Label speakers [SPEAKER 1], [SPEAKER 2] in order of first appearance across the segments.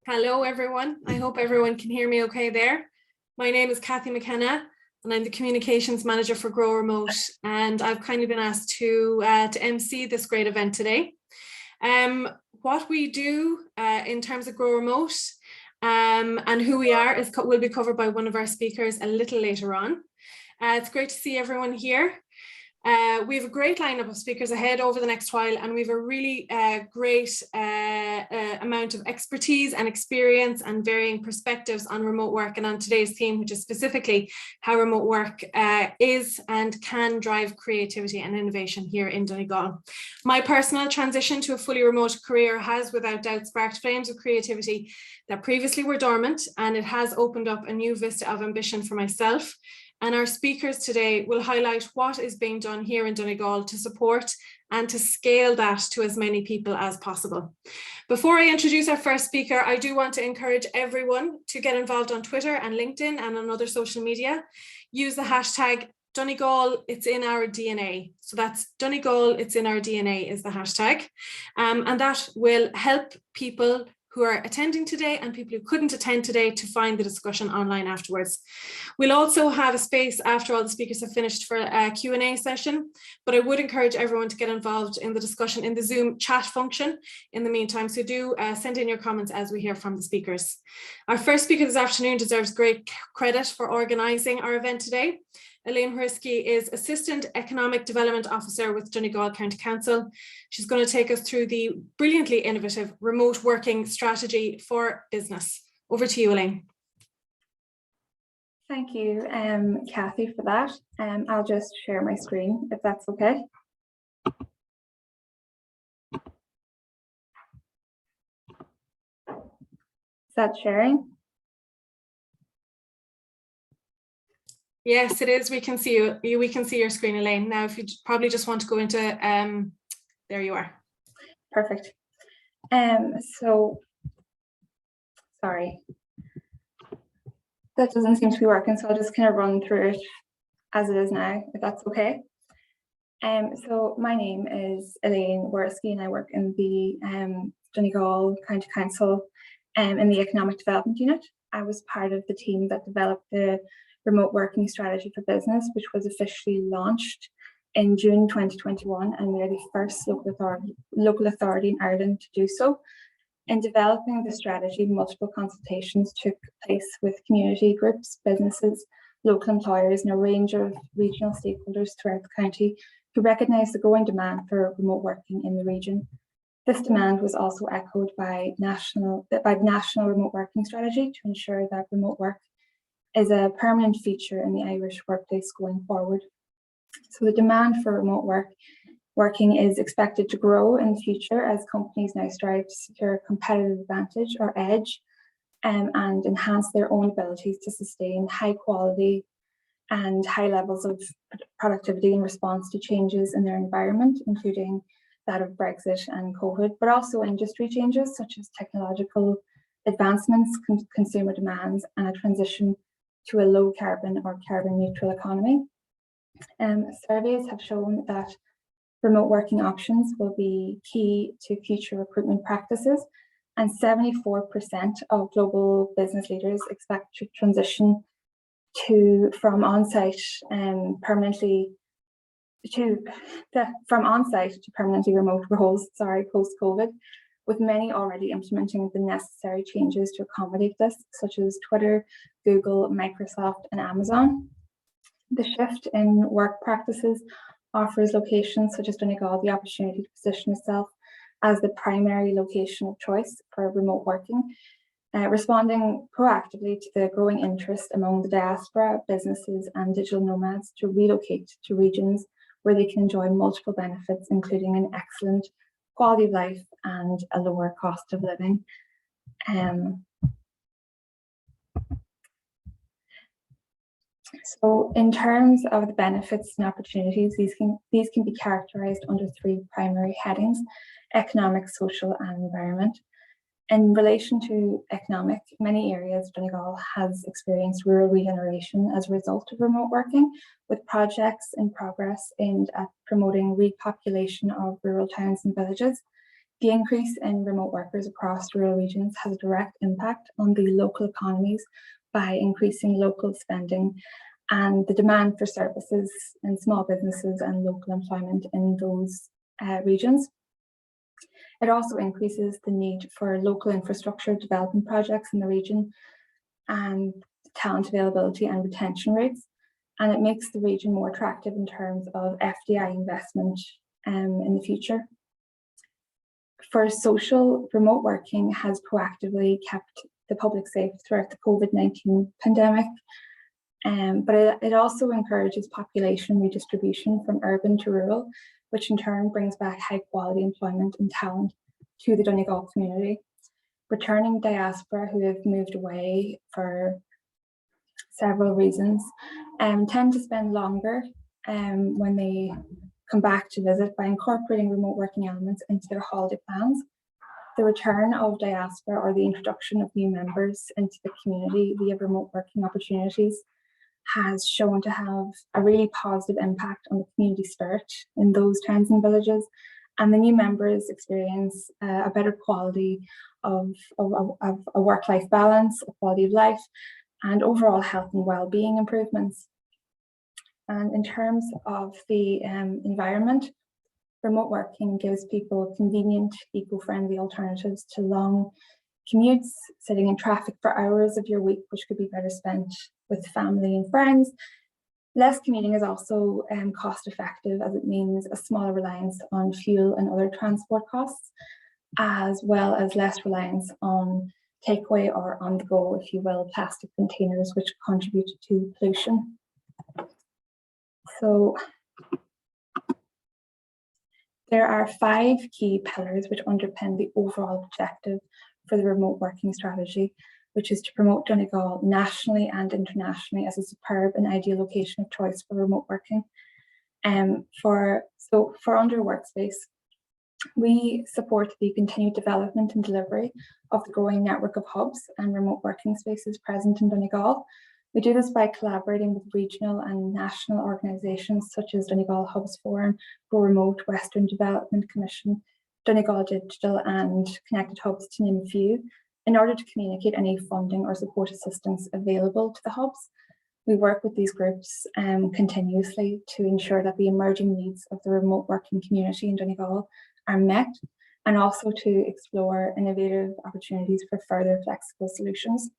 [SPEAKER 1] Hello everyone, I hope everyone can hear me okay there. My name is Kathy McKenna and I'm the Communications Manager for Grow Remote, and I've kindly been asked to MC this great event today. What we do in terms of Grow Remote and who we are will be covered by one of our speakers a little later on. It's great to see everyone here. We have a great lineup of speakers ahead over the next while, and we have a really great amount of expertise and experience and varying perspectives on remote work and on today's theme, which is specifically how remote work is and can drive creativity and innovation here in Donegal. My personal transition to a fully remote career has without doubt sparked flames of creativity that previously were dormant, and it has opened up a new vista of ambition for myself. And our speakers today will highlight what is being done here in Donegal to support and to scale that to as many people as possible. Before I introduce our first speaker, I do want to encourage everyone to get involved on Twitter and LinkedIn and on other social media. Use the hashtag Donegal, it's in our DNA. So that's Donegal, it's in our DNA is the hashtag. And that will help people who are attending today and people who couldn't attend today to find the discussion online afterwards. We'll also have a space after all the speakers have finished for a Q&A session, but I would encourage everyone to get involved in the discussion in the Zoom chat function in the meantime. So do send in your comments as we hear from the speakers. Our first speaker this afternoon deserves great credit for organising our event today. Elaine Whoriskey is Assistant Economic Development Officer with Donegal County Council. She's going to take us through the brilliantly innovative remote working strategy for business. Over to you, Elaine.
[SPEAKER 2] Thank you, Kathy, for that. I'll just share my screen, if that's okay. Is that sharing?
[SPEAKER 1] Yes, it is. We can see you. We can see your screen, Elaine. Now, if you probably just want to go into, there you are.
[SPEAKER 2] Perfect. So, sorry, that doesn't seem to be working. So I'll just kind of run through it as it is now, if that's okay. So my name is Elaine Whoriskey, and I work in the Donegal County Council in the Economic Development Unit. I was part of the team that developed the remote working strategy for business, which was officially launched in June 2021, and we're the first local authority in Ireland to do so. In developing the strategy, multiple consultations took place with community groups, businesses, local employers, and a range of regional stakeholders throughout the county who recognised the growing demand for remote working in the region. This demand was also echoed by national remote working strategy to ensure that remote work is a permanent feature in the Irish workplace going forward. So the demand for remote working is expected to grow in the future as companies now strive to secure a competitive advantage or edge and enhance their own abilities to sustain high quality and high levels of productivity in response to changes in their environment, including that of Brexit and COVID, but also industry changes such as technological advancements, consumer demands, and a transition to a low carbon or carbon neutral economy. Surveys have shown that remote working options will be key to future recruitment practices, and 74% of global business leaders expect to transition from on-site to permanently remote roles, post-COVID, with many already implementing the necessary changes to accommodate this, such as Twitter, Google, Microsoft, and Amazon. The shift in work practices offers locations such as Donegal the opportunity to position itself as the primary location of choice for remote working, responding proactively to the growing interest among the diaspora, businesses, and digital nomads to relocate to regions where they can enjoy multiple benefits, including an excellent quality of life and a lower cost of living. So in terms of the benefits and opportunities, these can be characterized under three primary headings: economic, social, and environment. In relation to economic, many areas of Donegal has experienced rural regeneration as a result of remote working, with projects in progress aimed at promoting repopulation of rural towns and villages. The increase in remote workers across rural regions has a direct impact on the local economies by increasing local spending and the demand for services in small businesses and local employment in those regions. It also increases the need for local infrastructure development projects in the region and talent availability and retention rates. And it makes the region more attractive in terms of FDI investment in the future. For social, remote working has proactively kept the public safe throughout the COVID-19 pandemic, but it also encourages population redistribution from urban to rural, which in turn brings back high quality employment and talent to the Donegal community. Returning diaspora who have moved away for several reasons tend to spend longer when they come back to visit by incorporating remote working elements into their holiday plans. The return of diaspora or the introduction of new members into the community via remote working opportunities has shown to have a really positive impact on the community spirit in those towns and villages. And the new members experience a better quality of a work-life balance, a quality of life, and overall health and well-being improvements. And in terms of the environment, remote working gives people convenient, eco-friendly alternatives to long commutes, sitting in traffic for hours of your week, which could be better spent with family and friends. Less commuting is also cost effective, as it means a smaller reliance on fuel and other transport costs, as well as less reliance on takeaway or on the go, if you will, plastic containers, which contribute to pollution. So there are 5 key pillars which underpin the overall objective for the remote working strategy, which is to promote Donegal nationally and internationally as a superb and ideal location of choice for remote working. For Under Workspace, we support the continued development and delivery of the growing network of hubs and remote working spaces present in Donegal. We do this by collaborating with regional and national organisations such as Donegal Hubs Forum, Grow Remote, Western Development Commission, Donegal Digital and Connected Hubs, to name a few, in order to communicate any funding or support assistance available to the hubs. We work with these groups continuously to ensure that the emerging needs of the remote working community in Donegal are met, and also to explore innovative opportunities for further flexible solutions.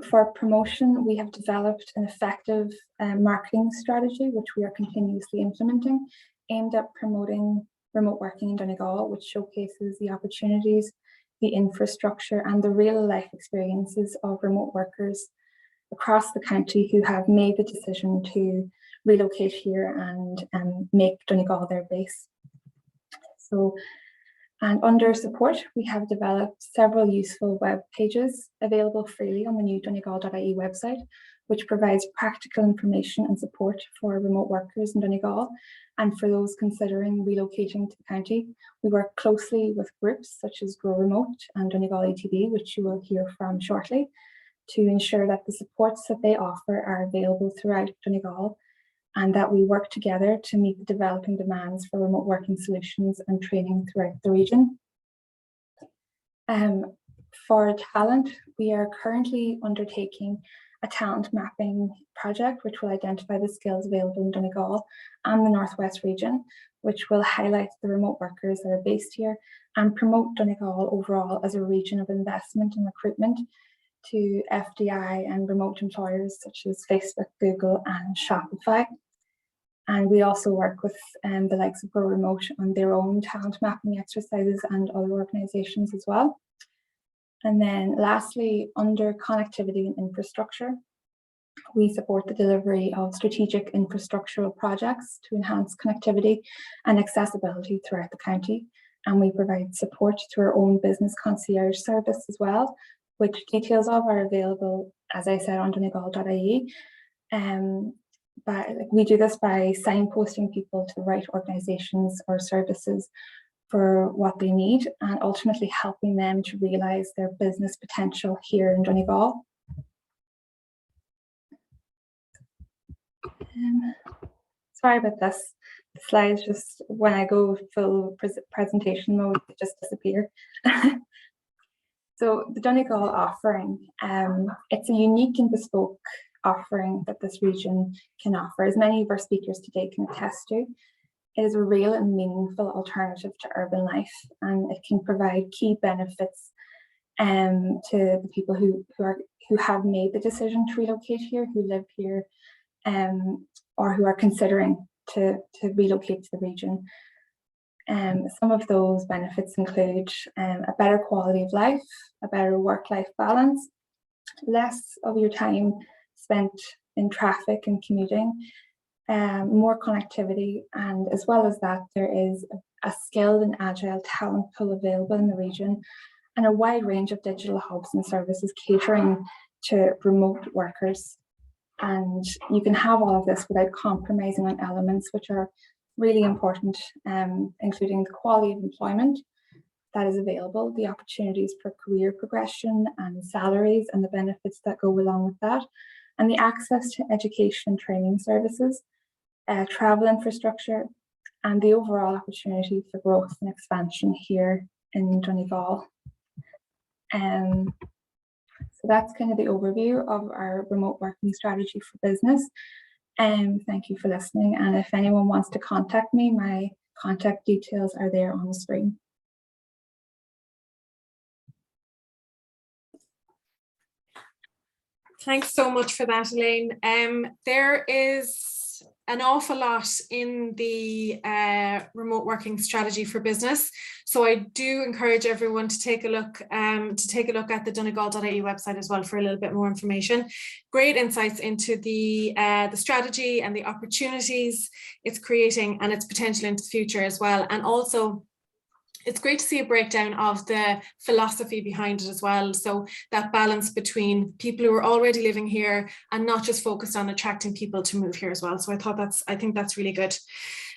[SPEAKER 2] For promotion, we have developed an effective marketing strategy, which we are continuously implementing, aimed at promoting remote working in Donegal, which showcases the opportunities, the infrastructure, and the real life experiences of remote workers across the county who have made the decision to relocate here and make Donegal their base. And under support, we have developed several useful web pages available freely on the new Donegal.ie website, which provides practical information and support for remote workers in Donegal. And for those considering relocating to the county, we work closely with groups such as Grow Remote and Donegal ETB, which you will hear from shortly, to ensure that the supports that they offer are available throughout Donegal, and that we work together to meet the developing demands for remote working solutions and training throughout the region. For talent, we are currently undertaking a talent mapping project which will identify the skills available in Donegal and the Northwest region, which will highlight the remote workers that are based here and promote Donegal overall as a region of investment and recruitment to FDI and remote employers such as Facebook, Google and Shopify. And we also work with the likes of Grow Remote on their own talent mapping exercises and other organisations as well. And then lastly, under connectivity and infrastructure, we support the delivery of strategic infrastructural projects to enhance connectivity and accessibility throughout the county. And we provide support through our own business concierge service as well, which details of are available, as I said, on Donegal.ie. But we do this by signposting people to the right organisations or services for what they need, and ultimately helping them to realise their business potential here in Donegal. Sorry about this. slides just, when I go full presentation mode, they just disappear. So the Donegal Offering, it's a unique and bespoke offering that this region can offer, as many of our speakers today can attest to. It is a real and meaningful alternative to urban life, and it can provide key benefits to the people who have made the decision to relocate here, who live here, or who are considering to relocate to the region. Some of those benefits include a better quality of life, a better work-life balance, less of your time spent in traffic and commuting, more connectivity, and as well as that, there is a skilled and agile talent pool available in the region, and a wide range of digital hubs and services catering to remote workers. And you can have all of this without compromising on elements which are really important, including the quality of employment that is available, the opportunities for career progression and salaries and the benefits that go along with that, and the access to education and training services, travel infrastructure, and the overall opportunity for growth and expansion here in Donegal. So that's kind of the overview of our remote working strategy for business. Thank you for listening. And if anyone wants to contact me, my contact details are there on the screen.
[SPEAKER 1] Thanks so much for that, Elaine. There is an awful lot in the remote working strategy for business. So I do encourage everyone to take a look at the Donegal.ie website as well for a little bit more information. Great insights into the strategy and the opportunities it's creating and its potential into the future as well. And also, it's great to see a breakdown of the philosophy behind it as well. So that balance between people who are already living here and not just focused on attracting people to move here as well. So I think that's really good.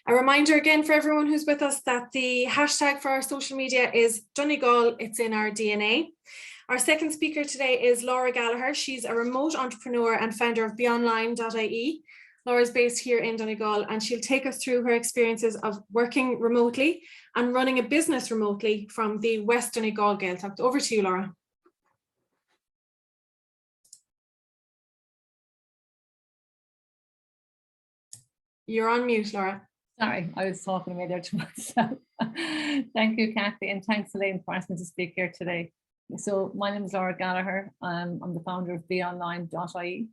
[SPEAKER 1] A reminder again for everyone who's with us that the hashtag for our social media is Donegal, it's in our DNA. Our second speaker today is Laura Gallagher. She's a remote entrepreneur and founder of BeOnline.ie. Laura's based here in Donegal, and she'll take us through her experiences of working remotely and running a business remotely from the West Donegal Gaeltacht. Over to you, Laura. You're on mute, Laura.
[SPEAKER 3] Sorry, I was talking to me there to myself. Thank you, Kathy, and thanks, Elaine, for asking me to speak here today. So my name is Laura Gallagher. I'm the founder of BeOnline.ie.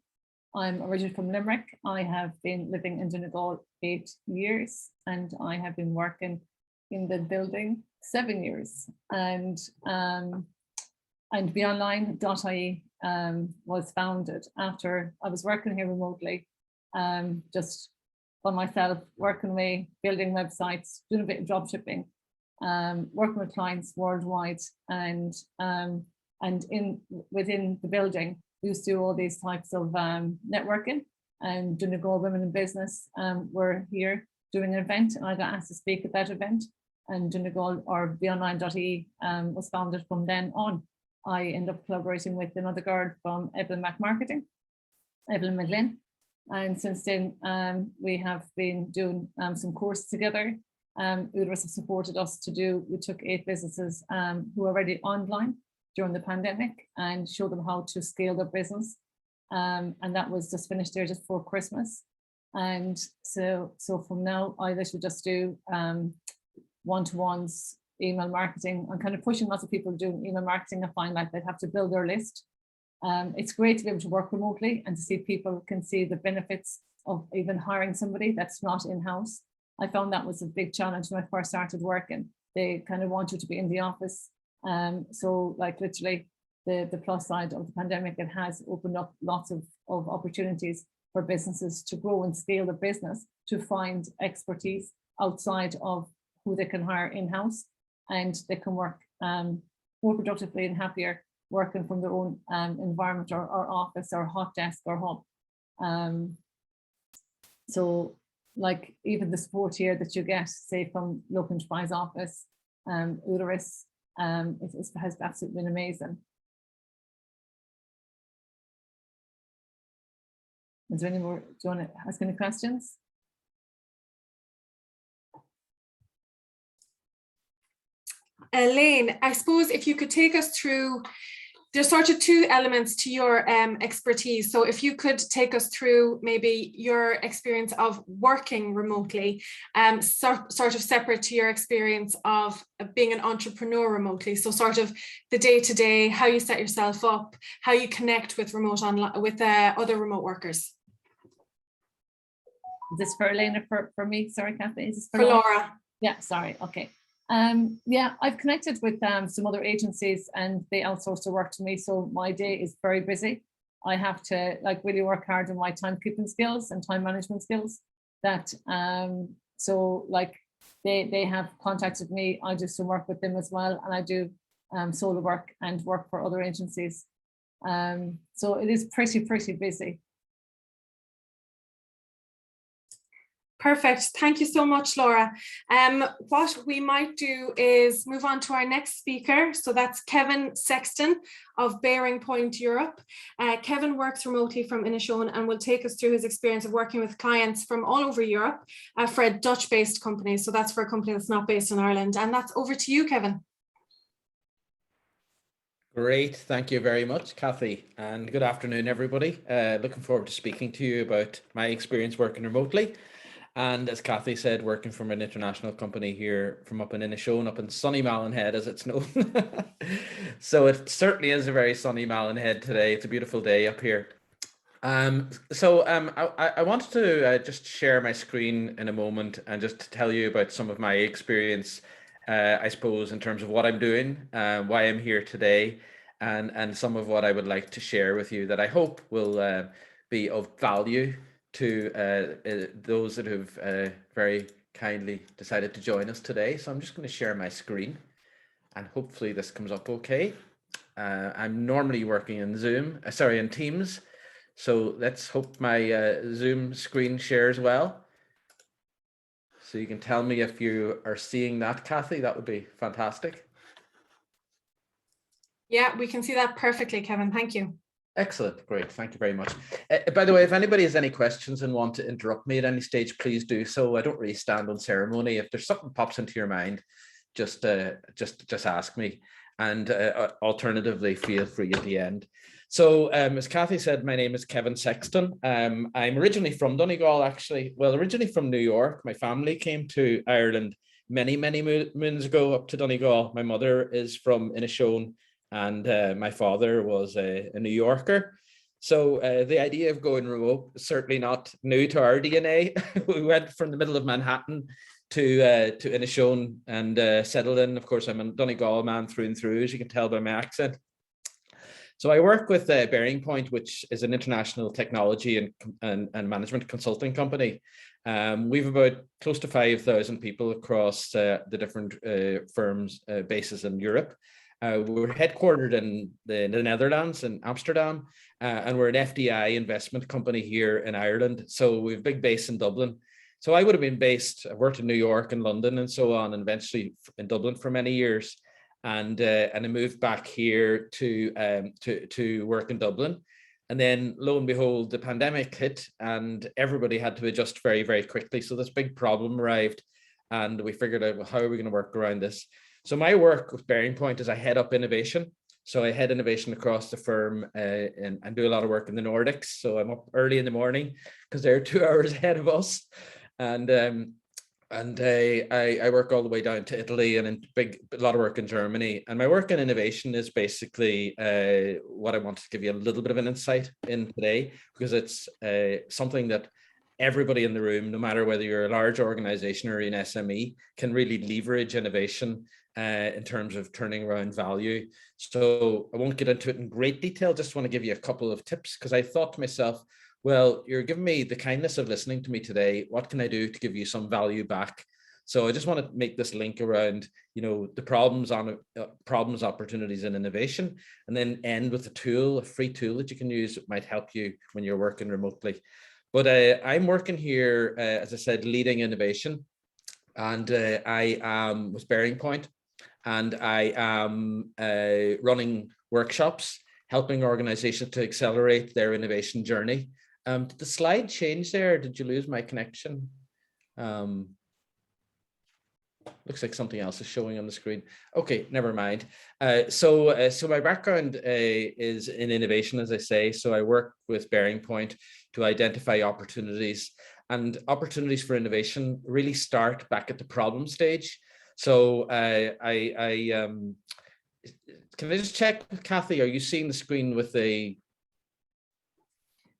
[SPEAKER 3] I'm originally from Limerick. I have been living in Donegal 8 years, and I have been working in the building 7 years. And BeOnline.ie was founded after I was working here remotely, just by myself, working away, building websites, doing a bit of drop shipping, working with clients worldwide, and within the building. We used to do all these types of networking, and Donegal Women in Business were here doing an event, and I got asked to speak at that event, and Donegal, or BeOnline.ie, was founded from then on. I ended up collaborating with another girl from Evelyn Marketing, Evelyn McLean, and since then we have been doing some courses together. Whoriskey supported us we took 8 businesses who are already online during the pandemic and show them how to scale their business. And that was just finished there just before Christmas. And so from now, I literally just do one-to-ones, email marketing. I'm kind of pushing lots of people doing email marketing. I find like they have to build their list. It's great to be able to work remotely and to see people can see the benefits of even hiring somebody that's not in-house. I found that was a big challenge when I first started working. They kind of want you to be in the office. So like literally the plus side of the pandemic, it has opened up lots of opportunities for businesses to grow and scale their business, to find expertise outside of who they can hire in-house, and they can work more productively and happier working from their own environment or office or hot desk or hub. So like even the support here that you get, say from local enterprise office, Whoriskey, it has absolutely been amazing. Is there any more? Do you want to ask any questions?
[SPEAKER 1] Elaine, I suppose if you could take us through, there's sort of two elements to your expertise. So if you could take us through maybe your experience of working remotely, sort of separate to your experience of being an entrepreneur remotely. So sort of the day-to-day, how you set yourself up, how you connect with other remote workers.
[SPEAKER 3] Is this for Elaine or for me? Sorry, Kathy. Is this
[SPEAKER 1] for Laura?
[SPEAKER 3] Yeah, sorry. Okay. Yeah, I've connected with some other agencies and they outsource the work to me. So my day is very busy. I have to really work hard on my timekeeping skills and time management skills. That so they have contacted me. I do some work with them as well, and I do solo work and work for other agencies. So it is pretty busy.
[SPEAKER 1] Perfect. Thank you so much, Laura. What we might do is move on to our next speaker. So that's Kevin Sexton of BearingPoint Europe. Kevin works remotely from Inishowen and will take us through his experience of working with clients from all over Europe for a Dutch-based company. So that's for a company that's not based in Ireland. And that's over to you, Kevin.
[SPEAKER 4] Great, thank you very much, Kathy, and good afternoon, everybody. Looking forward to speaking to you about my experience working remotely. And as Kathy said, working from an international company here from up in Inishowen, up in sunny Mallinhead, as it's known. So it certainly is a very sunny Mallinhead today. It's a beautiful day up here. I wanted to just share my screen in a moment and just tell you about some of my experience, I suppose, in terms of what I'm doing, why I'm here today, and some of what I would like to share with you that I hope will be of value to those that have very kindly decided to join us today. So I'm just going to share my screen and hopefully this comes up okay. I'm normally working in in Teams. So let's hope my Zoom screen shares well. So you can tell me if you are seeing that, Kathy, that would be fantastic.
[SPEAKER 1] Yeah, we can see that perfectly, Kevin. Thank you.
[SPEAKER 4] Excellent, great, thank you very much. By the way, if anybody has any questions and want to interrupt me at any stage, please do so. I don't really stand on ceremony. If there's something pops into your mind, just ask me, and alternatively, feel free at the end. So as Kathy said, my name is Kevin Sexton. I'm originally from Donegal, actually. Well, originally from New York. My family came to Ireland many moons ago up to Donegal. My mother is from Inishowen, and my father was a New Yorker. So the idea of going remote is certainly not new to our DNA. We went from the middle of Manhattan to Inishowen and settled in. Of course, I'm a Donegal man through and through, as you can tell by my accent. So I work with BearingPoint, which is an international technology and management consulting company. We've about close to 5,000 people across the different firms bases in Europe. We're headquartered in the Netherlands, in Amsterdam, and we're an FDI investment company here in Ireland. So we have a big base in Dublin. So I would have been I've worked in New York and London and so on, and eventually in Dublin for many years. And I moved back here to work in Dublin. And then lo and behold, the pandemic hit and everybody had to adjust very, very quickly. So this big problem arrived and we figured out, well, how are we going to work around this? So my work with BearingPoint is I head up innovation. So I head innovation across the firm and do a lot of work in the Nordics. So I'm up early in the morning because they're 2 hours ahead of us. And I work all the way down to Italy and a lot of work in Germany. And my work in innovation is basically what I want to give you a little bit of an insight in today, because it's something that everybody in the room, no matter whether you're a large organization or an SME, can really leverage innovation in terms of turning around value. So I won't get into it in great detail, just want to give you a couple of tips, because I thought to myself, well, you're giving me the kindness of listening to me today. What can I do to give you some value back? So I just want to make this link around, the problems, opportunities, and innovation, and then end with a free tool that you can use that might help you when you're working remotely. But I'm working here, as I said, leading innovation, and I am with BearingPoint, and I am running workshops, helping organizations to accelerate their innovation journey. Did the slide change there? Did you lose my connection? Looks looks like something else is showing on the screen. Okay, never mind. So my background is in innovation, as I say. So I work with BearingPoint to identify opportunities, and opportunities for innovation really start back at the problem stage. So can I just check, Kathy, are you seeing the screen with the...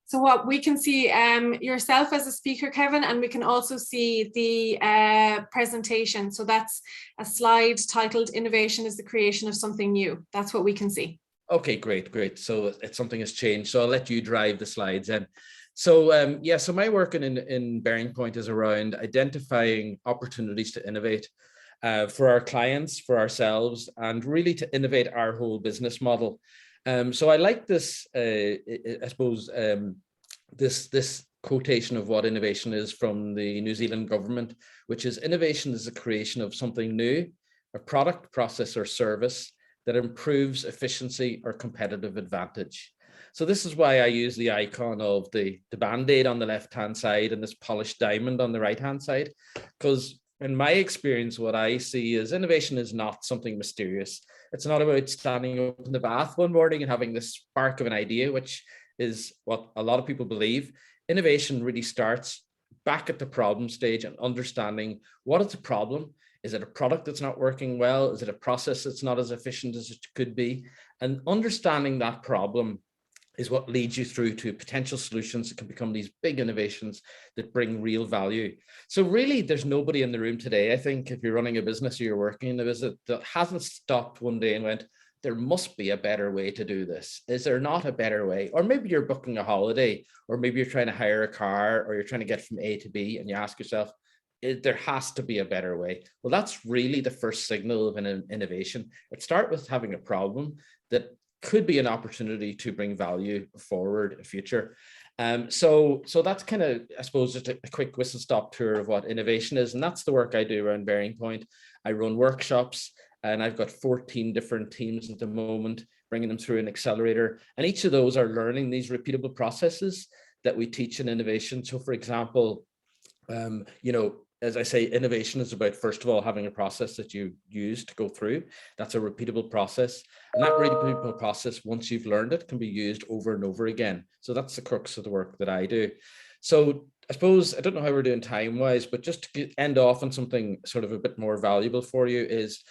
[SPEAKER 1] So what we can see yourself as a speaker, Kevin, and we can also see the presentation. So that's a slide titled "Innovation is the Creation of Something New." That's what we can see.
[SPEAKER 4] Okay, great. So it's something has changed. So I'll let you drive the slides in. So yeah, so my work in BearingPoint is around identifying opportunities to innovate for our clients, for ourselves, and really to innovate our whole business model. So I like this, I suppose, this quotation of what innovation is from the New Zealand government, which is innovation is the creation of something new, a product, process, or service that improves efficiency or competitive advantage. So this is why I use the icon of the Band-Aid on the left-hand side and this polished diamond on the right-hand side, because in my experience, what I see is innovation is not something mysterious. It's not about standing up in the bath one morning and having this spark of an idea, which is what a lot of people believe. Innovation really starts back at the problem stage and understanding what is the problem. Is it a product that's not working well? Is it a process that's not as efficient as it could be? And understanding that problem is what leads you through to potential solutions that can become these big innovations that bring real value. So really, there's nobody in the room today, I think, if you're running a business or you're working in a business, that hasn't stopped one day and went, there must be a better way to do this. Is there not a better way? Or maybe you're booking a holiday, or maybe you're trying to hire a car, or you're trying to get from A to B, and you ask yourself, there has to be a better way. Well, that's really the first signal of an innovation. It starts with having a problem that could be an opportunity to bring value forward in the future. So that's kind of, I suppose, just a quick whistle stop tour of what innovation is. And that's the work I do around BearingPoint. I run workshops, and I've got 14 different teams at the moment, bringing them through an accelerator. And each of those are learning these repeatable processes that we teach in innovation. So for example, as I say, innovation is about, first of all, having a process that you use to go through. That's a repeatable process. And that repeatable process, once you've learned it, can be used over and over again. So that's the crux of the work that I do. So I suppose, I don't know how we're doing time-wise, but just to end off on something sort of a bit more valuable for you is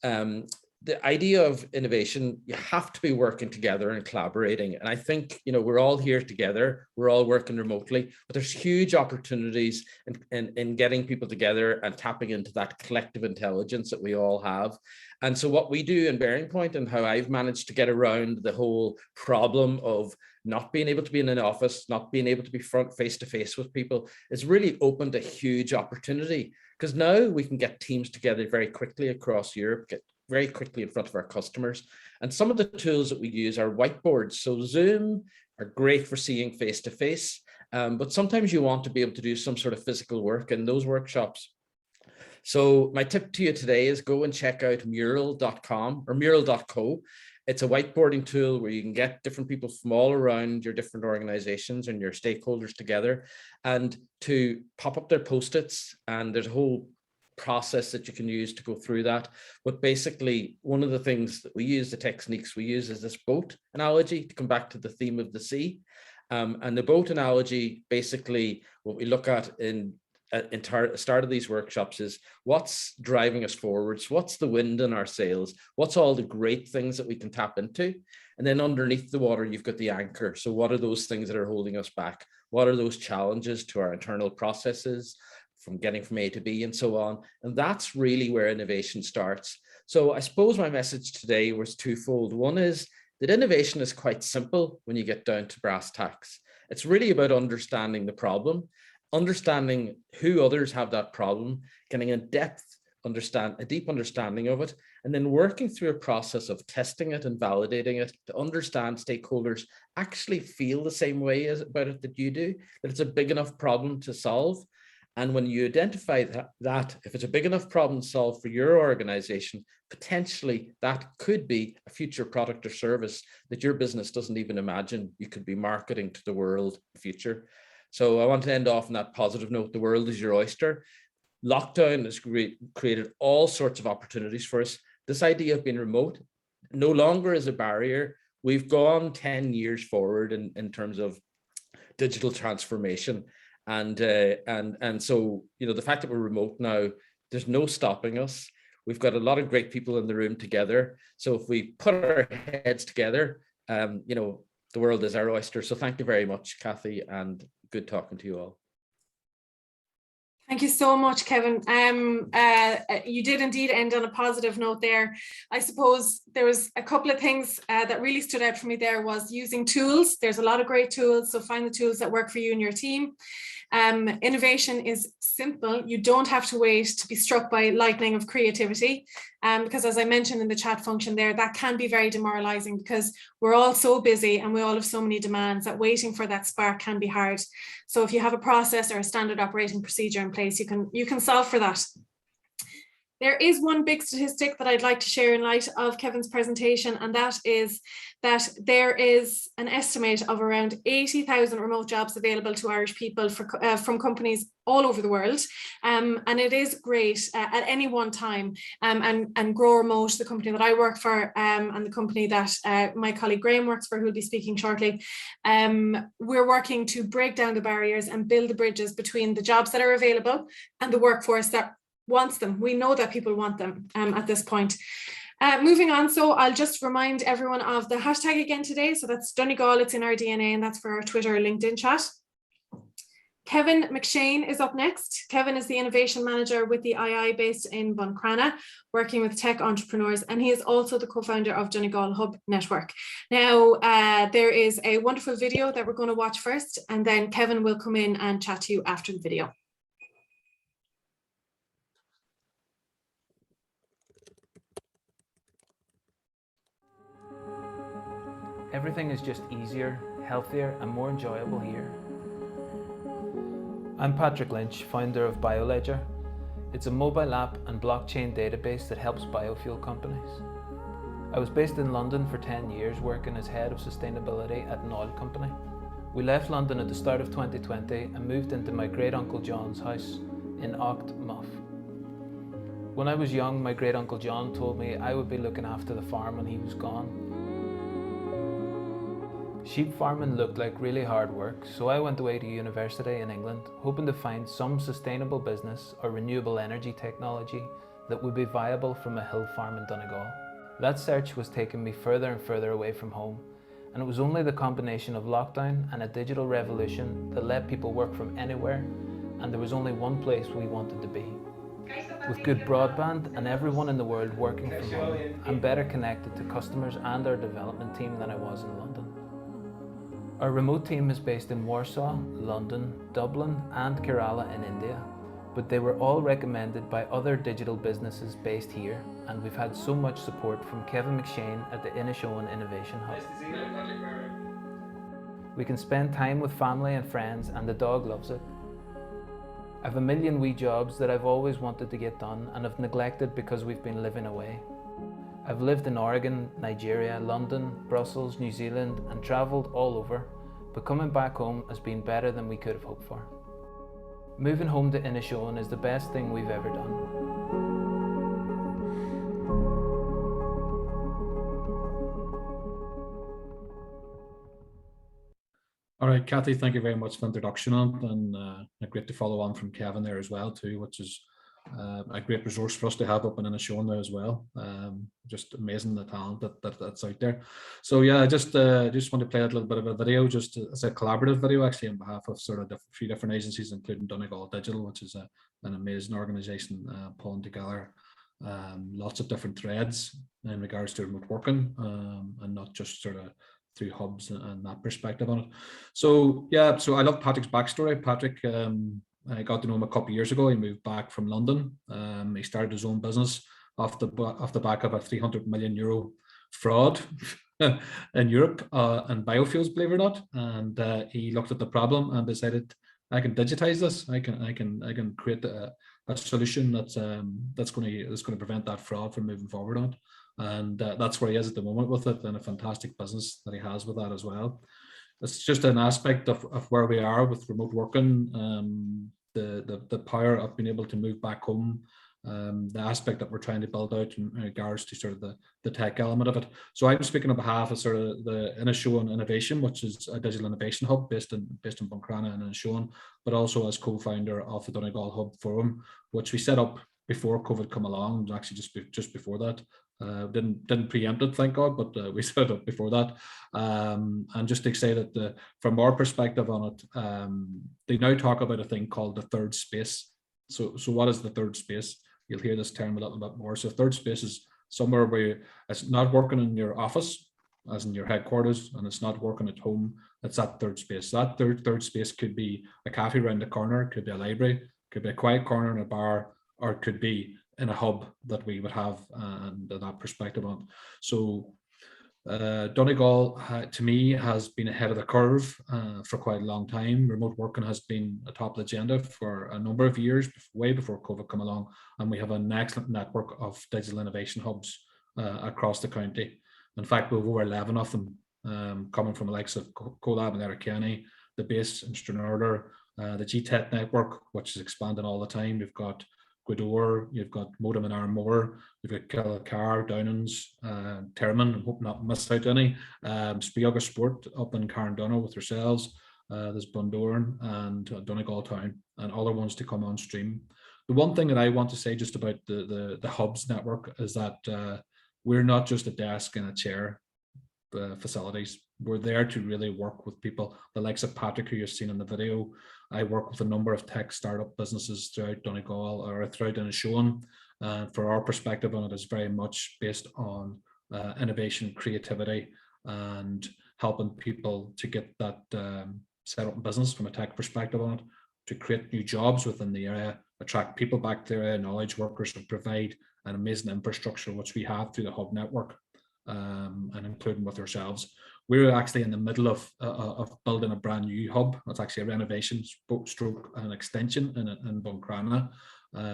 [SPEAKER 4] the idea of innovation. You have to be working together and collaborating. And I think, we're all here together, we're all working remotely, but there's huge opportunities in getting people together and tapping into that collective intelligence that we all have. And so what we do in BearingPoint, and how I've managed to get around the whole problem of not being able to be in an office, not being able to be face to face with people, is really opened a huge opportunity, because now we can get teams together very quickly across Europe, get very quickly in front of our customers. And some of the tools that we use are whiteboards. So Zoom are great for seeing face to face, but sometimes you want to be able to do some sort of physical work in those workshops. So my tip to you today is go and check out mural.com or mural.co. It's a whiteboarding tool where you can get different people from all around your different organizations and your stakeholders together, and to pop up their post-its. And there's a whole process that you can use to go through that. But basically, one of the things that we use, the techniques we use, is this boat analogy, to come back to the theme of the sea. And the boat analogy, basically what we look at in start of these workshops is what's driving us forwards, what's the wind in our sails, what's all the great things that we can tap into. And then underneath the water, you've got the anchor. So what are those things that are holding us back? What are those challenges to our internal processes, from getting from A to B and so on? And that's really where innovation starts. So I suppose my message today was twofold. One is that innovation is quite simple when you get down to brass tacks. It's really about understanding the problem, understanding who others have that problem, getting a deep understanding of it, and then working through a process of testing it and validating it to understand stakeholders actually feel the same way about it that you do, that it's a big enough problem to solve. And when you identify that if it's a big enough problem to solve for your organization, potentially that could be a future product or service that your business doesn't even imagine you could be marketing to the world in the future. So I want to end off on that positive note. The world is your oyster. Lockdown has created all sorts of opportunities for us. This idea of being remote no longer is a barrier. We've gone 10 years forward in terms of digital transformation. And so, you know, the fact that we're remote now, there's no stopping us. We've got a lot of great people in the room together. So if we put our heads together, you know, the world is our oyster. So thank you very much, Kathy, and good talking to you all.
[SPEAKER 1] Thank you so much, Kevin. You did indeed end on a positive note there. I suppose there was a couple of things that really stood out for me there was using tools. There's a lot of great tools, so find the tools that work for you and your team. Innovation is simple. You don't have to wait to be struck by lightning of creativity, because as I mentioned in the chat function there, that can be very demoralizing because we're all so busy and we all have so many demands that waiting for that spark can be hard. So if you have a process or a standard operating procedure in place, you can solve for that. There is one big statistic that I'd like to share in light of Kevin's presentation, and that is that there is an estimate of around 80,000 remote jobs available to Irish people from companies all over the world. And it is great at any one time. And Grow Remote, the company that I work for, and the company that my colleague Graham works for, who'll be speaking shortly, we're working to break down the barriers and build the bridges between the jobs that are available and the workforce that wants them. We know that people want them at this point. Moving on, so I'll just remind everyone of the hashtag again today. So that's Donegal, it's in our DNA, and that's for our Twitter, LinkedIn chat. Kevin McShane is up next. Kevin is the innovation manager with the II based in Buncrana, working with tech entrepreneurs, and he is also the co-founder of Donegal Hub Network. Now, there is a wonderful video that we're going to watch first, and then Kevin will come in and chat to you after the video.
[SPEAKER 5] Everything is just easier, healthier, and more enjoyable here. I'm Patrick Lynch, founder of BioLedger. It's a mobile app and blockchain database that helps biofuel companies. I was based in London for 10 years working as head of sustainability at an oil company. We left London at the start of 2020 and moved into my great uncle John's house in Ocht Muff. When I was young, my great uncle John told me I would be looking after the farm when he was gone. Sheep farming looked like really hard work, so I went away to university in England, hoping to find some sustainable business or renewable energy technology that would be viable from a hill farm in Donegal. That search was taking me further and further away from home, and it was only the combination of lockdown and a digital revolution that let people work from anywhere, and there was only one place we wanted to be. With good broadband and everyone in the world working from home, I'm better connected to customers and our development team than I was in London. Our remote team is based in Warsaw, London, Dublin and Kerala in India, but they were all recommended by other digital businesses based here, and we've had so much support from Kevin McShane at the Inishowen Innovation Hub. We can spend time with family and friends, and the dog loves it. I have a million wee jobs that I've always wanted to get done and have neglected because we've been living away. I've lived in Oregon, Nigeria, London, Brussels, New Zealand, and travelled all over, but coming back home has been better than we could have hoped for. Moving home to Inishowen is the best thing we've ever done.
[SPEAKER 6] All right, Kathy, thank you very much for the introduction and great to follow on from Kevin there as well too, which is a great resource for us to have up in Inishowen there as well. Just amazing the talent that's out there. So yeah, I just want to play a little bit of a video, just as a collaborative video actually on behalf of sort of three different agencies, including Donegal Digital, which is an amazing organisation pulling together lots of different threads in regards to remote working and not just sort of through hubs and that perspective on it. So yeah, so I love Patrick's backstory. Patrick, I got to know him a couple of years ago. He moved back from London. He started his own business off the back of a €300 million fraud in Europe and biofuels, believe it or not. And he looked at the problem and decided, I can digitize this. I can create a solution that's going to prevent that fraud from moving forward on. And that's where he is at the moment with it, and a fantastic business that he has with that as well. It's just an aspect of where we are with remote working. the power of being able to move back home, the aspect that we're trying to build out in regards to sort of the tech element of it. So I'm speaking on behalf of sort of the Inishowen Innovation, which is a digital innovation hub based in Buncrana and Inishowen, but also as co-founder of the Donegal Hub Forum, which we set up before COVID come along, actually just before that. Didn't preempt it, thank God, but we set it up before that. And just to say that from our perspective on it, they now talk about a thing called the third space. So what is the third space? You'll hear this term a little bit more. So third space is somewhere where it's not working in your office, as in your headquarters, and it's not working at home. It's that third space. That third space could be a cafe around the corner, could be a library, could be a quiet corner in a bar, or it could be in a hub that we would have, and that perspective on. So Donegal, to me, has been ahead of the curve for quite a long time. Remote working has been atop the agenda for a number of years, way before COVID come along, and we have an excellent network of digital innovation hubs across the county. In fact, we have over 11 of them coming from the likes of CoLab and Eric, the base in Stranraer, the GTET network, which is expanding all the time. We've got Gweedore, you've got Modem and Armore, you've got Kilcar, Downlands, Termon, I hope not miss out any, Spiaga Sport up in Carndonagh with yourselves, there's Bundoran and Donegal Town, and other ones to come on stream. The one thing that I want to say just about the hubs network is that we're not just a desk and a chair facilities. We're there to really work with people, the likes of Patrick, who you've seen in the video. I work with a number of tech startup businesses throughout Donegal or throughout Inishowen. For our perspective on it is very much based on innovation, creativity, and helping people to get that set up in business from a tech perspective on it, to create new jobs within the area, attract people back to the area, knowledge workers, and provide an amazing infrastructure, which we have through the hub network, and including with ourselves. We're actually in the middle of building a brand new hub. It's actually a renovation stroke an extension in Buncrana,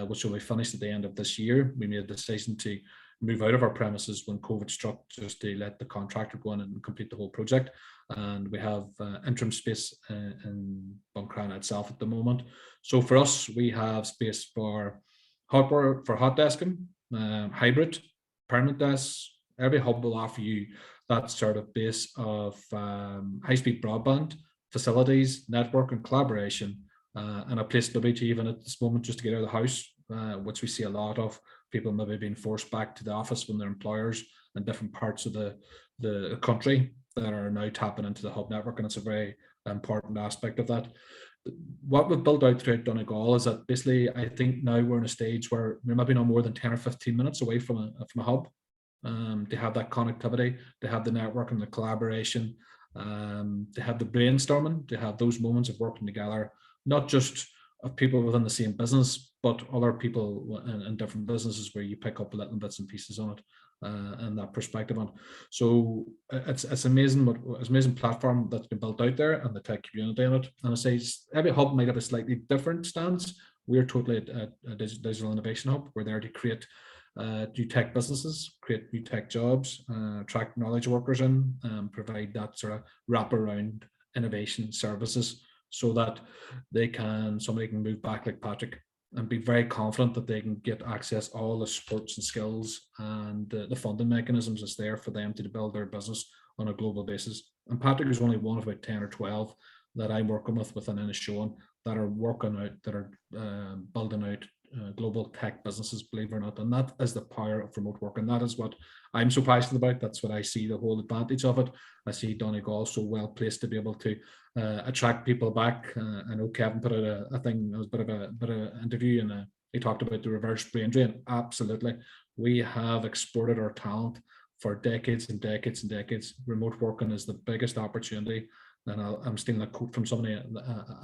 [SPEAKER 6] which will be finished at the end of this year. We made a decision to move out of our premises when COVID struck, just to let the contractor go in and complete the whole project. And we have interim space in Buncrana itself at the moment. So for us, we have space for hot desking, hybrid, permanent desks. Every hub will offer you that sort of base of high-speed broadband, facilities, network and collaboration, and a place maybe to even at this moment just to get out of the house, which we see a lot of people maybe being forced back to the office when their employers in different parts of the country that are now tapping into the hub network, and it's a very important aspect of that. What we've built out throughout Donegal is that basically I think now we're in a stage where we're maybe not more than 10 or 15 minutes away from a hub. To have that connectivity, to have the network and the collaboration, to have the brainstorming, to have those moments of working together, not just of people within the same business, but other people in different businesses where you pick up little bits and pieces on it, and that perspective on. So it's amazing platform that's been built out there and the tech community in it. And I say every hub might have a slightly different stance. We're totally a digital innovation hub. We're there to create new tech businesses, create new tech jobs, attract knowledge workers in, provide that sort of wraparound innovation services so that somebody can move back like Patrick and be very confident that they can get access all the supports and skills and the funding mechanisms that's there for them to build their business on a global basis. And Patrick is only one of about 10 or 12 that I'm working with within Inishowen that are working out, that are building out global tech businesses, believe it or not. And that is the power of remote work, and that is what I'm so passionate about. That's what I see the whole advantage of it. I see Donegal so well placed to be able to attract people back. I know Kevin put out a thing, it was a bit of an interview, and he talked about the reverse brain drain. Absolutely, we have exported our talent for decades and decades and decades. Remote working is the biggest opportunity, and I'm stealing a quote from somebody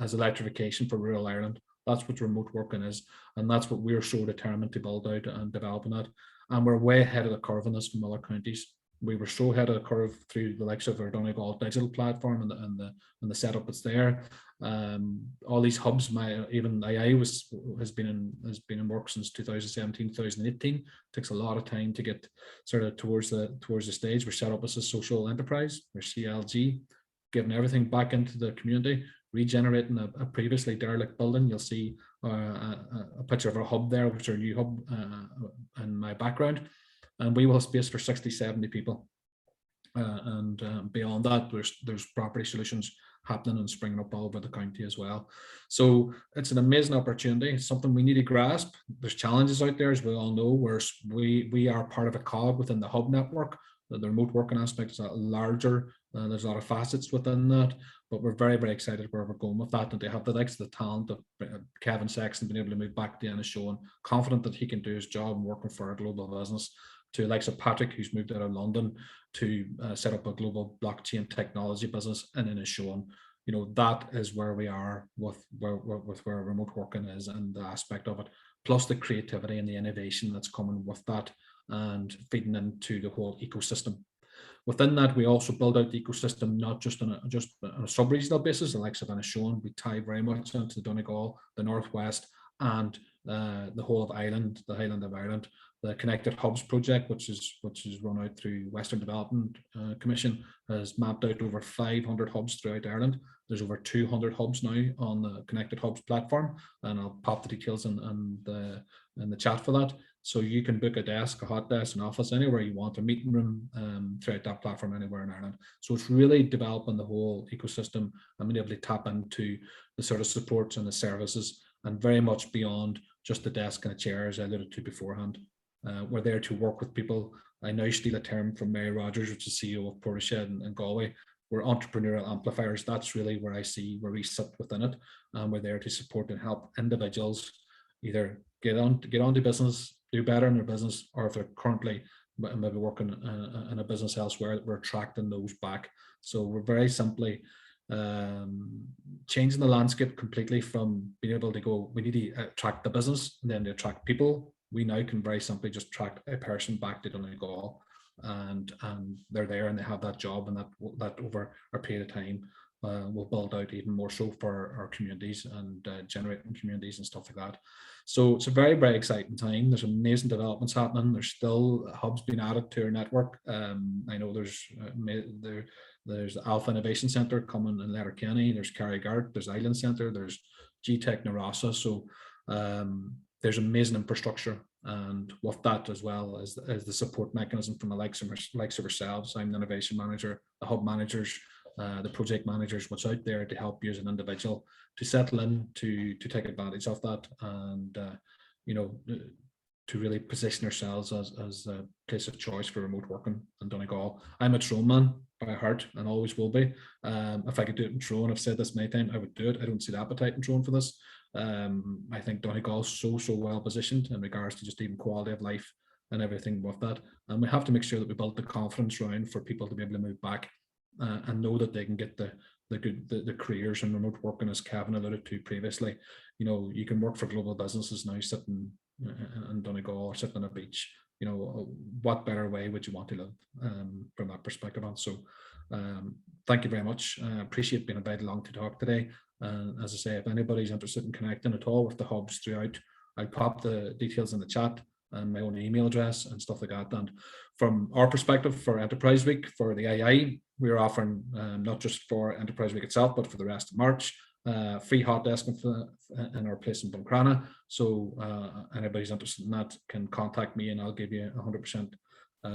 [SPEAKER 6] as electrification for rural Ireland. That's what remote working is, and that's what we're so determined to build out and developing it. And we're way ahead of the curve in this from other counties. We were so ahead of the curve through the likes of our Donegal digital platform and the setup that's there. All these hubs, even II has been in work since 2017, 2018. It takes a lot of time to get sort of towards the stage. We're set up as a social enterprise, we're CLG, giving everything back into the community, regenerating a previously derelict building. You'll see a picture of our hub there, which is our new hub in my background. And we will have space for 60, 70 people. And beyond that, there's property solutions happening and springing up all over the county as well. So it's an amazing opportunity. It's something we need to grasp. There's challenges out there, as we all know, where we are part of a cog within the hub network. The remote working aspect is larger. There's a lot of facets within that, but we're very, very excited where we're going with that, and to have the likes of the talent of Kevin Sexton being able to move back to Inishowen, confident that he can do his job and working for a global business, to the likes of Patrick, who's moved out of London to set up a global blockchain technology business in Inishowen. You know, that is where we are with where remote working is and the aspect of it, plus the creativity and the innovation that's coming with that and feeding into the whole ecosystem. Within that, we also build out the ecosystem, not just on a sub-regional basis, the likes of Inishowen. We tie very much into the Donegal, the Northwest, and the whole of Ireland, the Highland of Ireland. The Connected Hubs project, which is run out through Western Development Commission, has mapped out over 500 hubs throughout Ireland. There's over 200 hubs now on the Connected Hubs platform, and I'll pop the details in the chat for that. So you can book a desk, a hot desk, an office, anywhere you want, a meeting room throughout that platform anywhere in Ireland. So it's really developing the whole ecosystem and being able to tap into the sort of supports and the services, and very much beyond just the desk and a chair, as I alluded to beforehand. We're there to work with people. I now steal a term from Mary Rogers, which is CEO of Portishead in Galway. We're entrepreneurial amplifiers. That's really where I see where we sit within it. And we're there to support and help individuals either get onto business, do better in their business, or if they're currently maybe working in a business elsewhere, we're attracting those back. So we're very simply changing the landscape completely from being able to go, we need to attract the business and then to attract people. We now can very simply just attract a person back to Donegal, and they're there and they have that job, and that over a period of time will build out even more so for our communities and generating communities and stuff like that. So it's a very, very exciting time. There's amazing developments happening. There's still hubs being added to our network. I know there's the Alpha Innovation Centre coming in Letterkenny. There's Carrigart. There's Island Centre. There's GTech Narasa. So there's amazing infrastructure, and with that as well as the support mechanism from the likes of ourselves. I'm the innovation manager, the hub managers, the project managers, what's out there to help you as an individual to settle in, to take advantage of that, and you know, to really position ourselves as a place of choice for remote working in Donegal. I'm a Tyrone man by heart and always will be. If I could do it in Tyrone, I've said this many times, I would do it. I don't see the appetite in Tyrone for this. I think Donegal is so well positioned in regards to just even quality of life and everything with that. And we have to make sure that we build the confidence around for people to be able to move back and know that they can get the careers in remote working, as Kevin alluded to previously. You know, you can work for global businesses now sitting in Donegal or sitting on a beach. You know, what better way would you want to live from that perspective on? So thank you very much. I appreciate being invited along to talk today. And as I say, if anybody's interested in connecting at all with the hubs throughout, I'll pop the details in the chat and my own email address and stuff like that. And from our perspective for Enterprise Week, for the II, we're offering not just for Enterprise Week itself, but for the rest of March, free hot desk in our place in Buncrana. So anybody's interested in that can contact me, and I'll give you 100%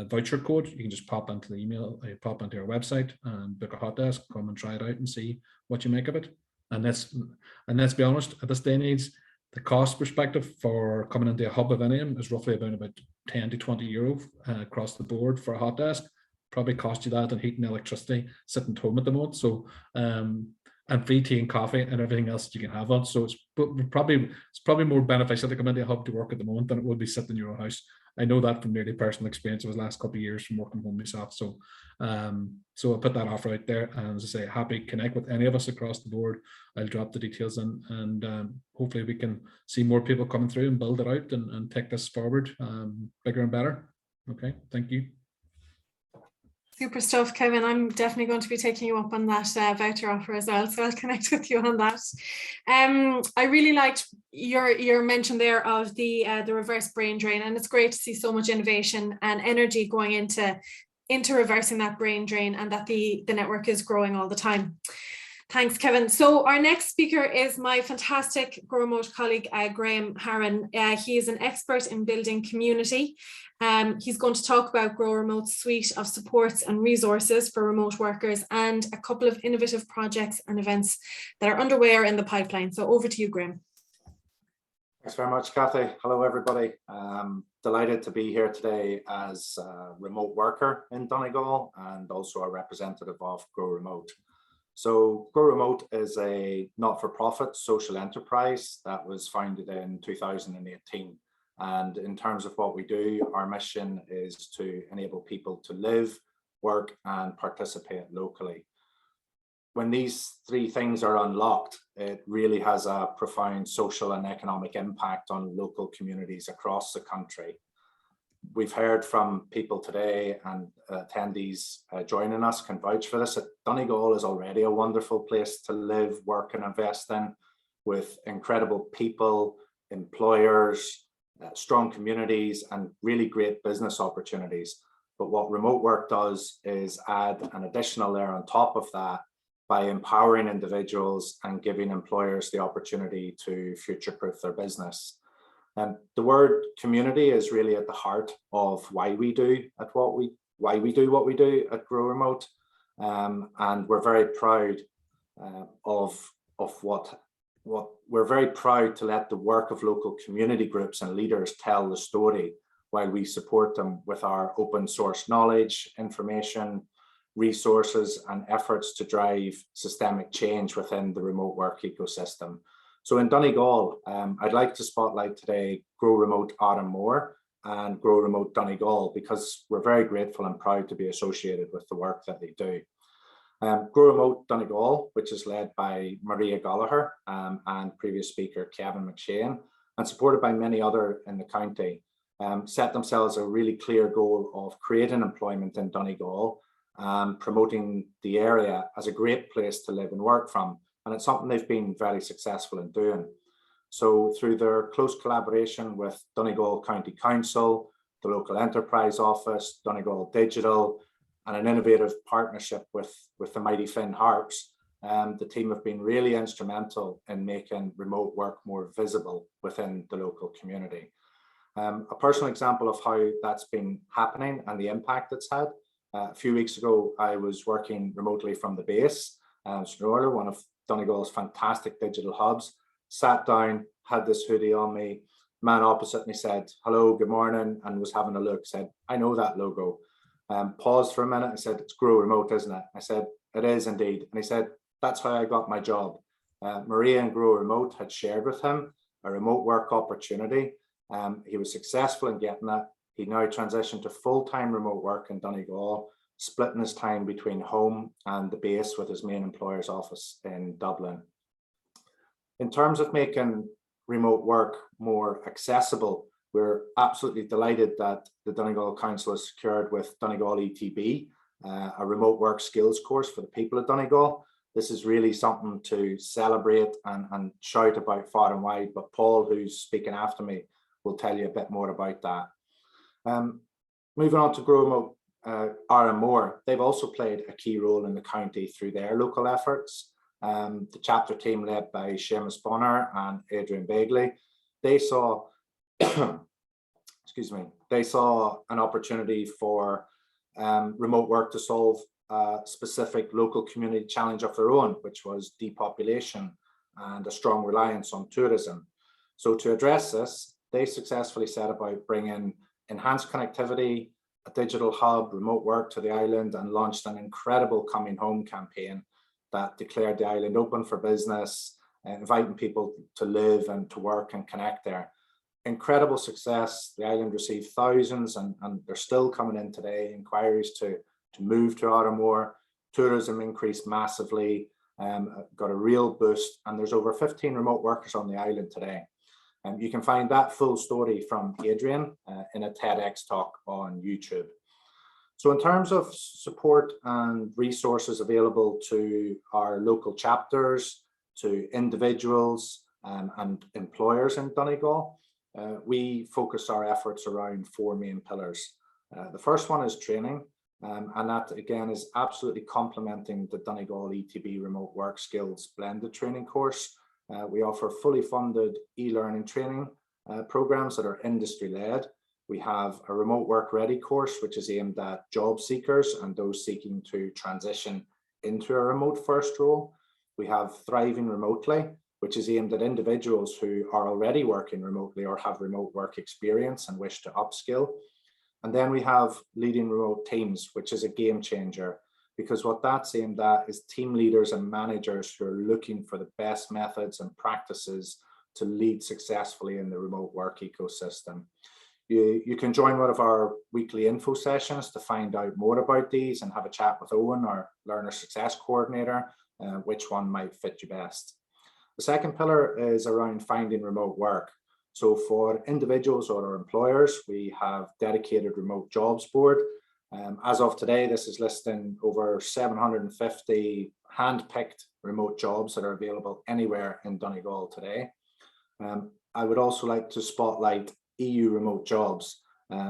[SPEAKER 6] voucher code. You can just pop into the email, pop into our website and book a hot desk, come and try it out and see what you make of it. And let's be honest, at this day and age, the cost perspective for coming into a hub of Inium is roughly about 10 to 20 euro across the board for a hot desk. Probably cost you that in heat and electricity sitting at home at the moment. So and free tea and coffee and everything else that you can have on. So it's probably more beneficial to come into a hub to work at the moment than it would be sitting in your own house. I know that from nearly personal experience of the last couple of years from working home myself. So so I'll put that offer out there, and as I say, happy to connect with any of us across the board. I'll drop the details in, and hopefully we can see more people coming through and build it out and take this forward bigger and better. Okay, thank you.
[SPEAKER 1] Super stuff, Kevin. I'm definitely going to be taking you up on that voucher offer as well, so I'll connect with you on that. I really liked your mention there of the reverse brain drain, and it's great to see so much innovation and energy going into reversing that brain drain, and that the network is growing all the time. Thanks, Kevin. So our next speaker is my fantastic Grow Remote colleague, Graham Harron. He is an expert in building community. He's going to talk about Grow Remote's suite of supports and resources for remote workers and a couple of innovative projects and events that are underway or in the pipeline. So over to you, Graham.
[SPEAKER 7] Thanks very much, Kathy. Hello, everybody. Delighted to be here today as a remote worker in Donegal and also a representative of Grow Remote. So Grow Remote is a not-for-profit social enterprise that was founded in 2018. And in terms of what we do, our mission is to enable people to live, work, and participate locally. When these three things are unlocked, it really has a profound social and economic impact on local communities across the country. We've heard from people today, and attendees joining us can vouch for this, that Donegal is already a wonderful place to live, work, and invest in, with incredible people, employers, strong communities, and really great business opportunities. But what remote work does is add an additional layer on top of that by empowering individuals and giving employers the opportunity to future-proof their business. And the word community is really at the heart of why we do what we do at Grow Remote, and we're very proud we're very proud to let the work of local community groups and leaders tell the story while we support them with our open source knowledge, information, resources, and efforts to drive systemic change within the remote work ecosystem. So in Donegal, I'd like to spotlight today Grow Remote Harron and Grow Remote Donegal, because we're very grateful and proud to be associated with the work that they do. Grow Remote Donegal, which is led by Maria Gallagher and previous speaker Kevin McShane, and supported by many others in the county, set themselves a really clear goal of creating employment in Donegal, promoting the area as a great place to live and work from. And it's something they've been very successful in doing. So through their close collaboration with Donegal County Council, the local enterprise office, Donegal Digital, and an innovative partnership with the mighty Finn Harps, the team have been really instrumental in making remote work more visible within the local community. A personal example of how that's been happening and the impact it's had. A few weeks ago, I was working remotely from the base, one of Donegal's fantastic digital hubs, sat down, had this hoodie on me, man opposite me said, hello, good morning, and was having a look, said, I know that logo. Paused for a minute and said, it's Grow Remote, isn't it? I said, it is indeed. And he said, that's how I got my job. Maria and Grow Remote had shared with him a remote work opportunity. He was successful in getting that. He now transitioned to full-time remote work in Donegal, splitting his time between home and the base with his main employer's office in Dublin. In terms of making remote work more accessible, we're absolutely delighted that the Donegal Council has secured with Donegal ETB a remote work skills course for the people of Donegal. This is really something to celebrate and shout about far and wide, but Paul, who's speaking after me, will tell you a bit more about that. Moving on to Grow Remote Harron, they've also played a key role in the county through their local efforts. The chapter team led by Seamus Bonner and Adrian Begley, they saw they saw an opportunity for remote work to solve a specific local community challenge of their own, which was depopulation and a strong reliance on tourism. So to address this, they successfully set about bringing enhanced connectivity, a digital hub, remote work to the island, and launched an incredible Coming Home campaign that declared the island open for business, inviting people to live and to work and connect there. Incredible success. The island received thousands, and they're still coming in today, inquiries to move to Harron. Tourism increased massively, got a real boost, and there's over 15 remote workers on the island today. And you can find that full story from Adrian in a TEDx talk on YouTube. So in terms of support and resources available to our local chapters, to individuals and employers in Donegal, we focus our efforts around four main pillars. The first one is training. And that again is absolutely complementing the Donegal ETB remote work skills blended training course. We offer fully funded e-learning training programs that are industry led. We have a remote work ready course, which is aimed at job seekers and those seeking to transition into a remote first role. We have Thriving Remotely, which is aimed at individuals who are already working remotely or have remote work experience and wish to upskill. And then we have Leading Remote Teams, which is a game changer, because what that's aimed at is team leaders and managers who are looking for the best methods and practices to lead successfully in the remote work ecosystem. You can join one of our weekly info sessions to find out more about these and have a chat with Owen, our Learner Success Coordinator, which one might fit you best. The second pillar is around finding remote work. So for individuals or employers, we have dedicated remote jobs board. As of today, this is listing over 750 hand-picked remote jobs that are available anywhere in Donegal today. I would also like to spotlight EU remote jobs.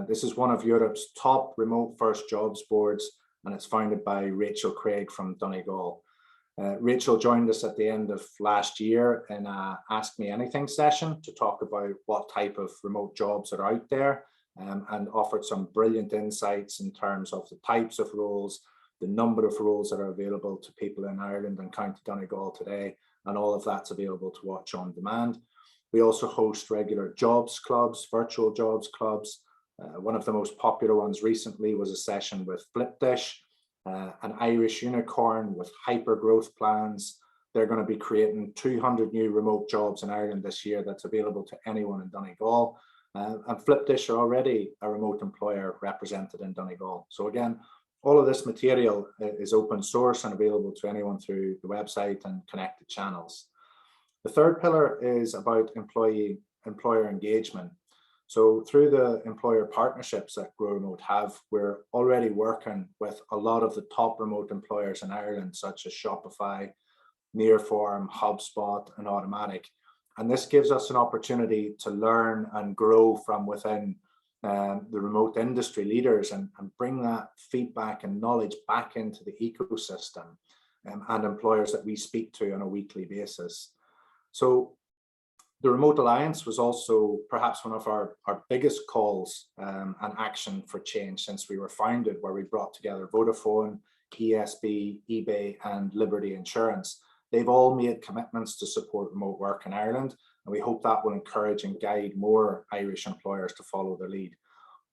[SPEAKER 7] This is one of Europe's top remote first jobs boards, and it's founded by Rachel Craig from Donegal. Rachel joined us at the end of last year in a Ask Me Anything session to talk about what type of remote jobs are out there, and offered some brilliant insights in terms of the types of roles, the number of roles that are available to people in Ireland and County Donegal today, and all of that's available to watch on demand. We also host regular jobs clubs, virtual jobs clubs. One of the most popular ones recently was a session with Flipdish, an Irish unicorn with hyper growth plans. They're going to be creating 200 new remote jobs in Ireland this year that's available to anyone in Donegal. And Flipdish are already a remote employer represented in Donegal. So again, all of this material is open source and available to anyone through the website and connected channels. The third pillar is about employer engagement. So through the employer partnerships that Grow Remote have, we're already working with a lot of the top remote employers in Ireland, such as Shopify, Nearform, HubSpot, and Automatic. And this gives us an opportunity to learn and grow from within the remote industry leaders and bring that feedback and knowledge back into the ecosystem and employers that we speak to on a weekly basis. So the Remote Alliance was also perhaps one of our biggest calls and action for change since we were founded, where we brought together Vodafone, ESB, eBay, and Liberty Insurance. They've all made commitments to support remote work in Ireland, and we hope that will encourage and guide more Irish employers to follow their lead.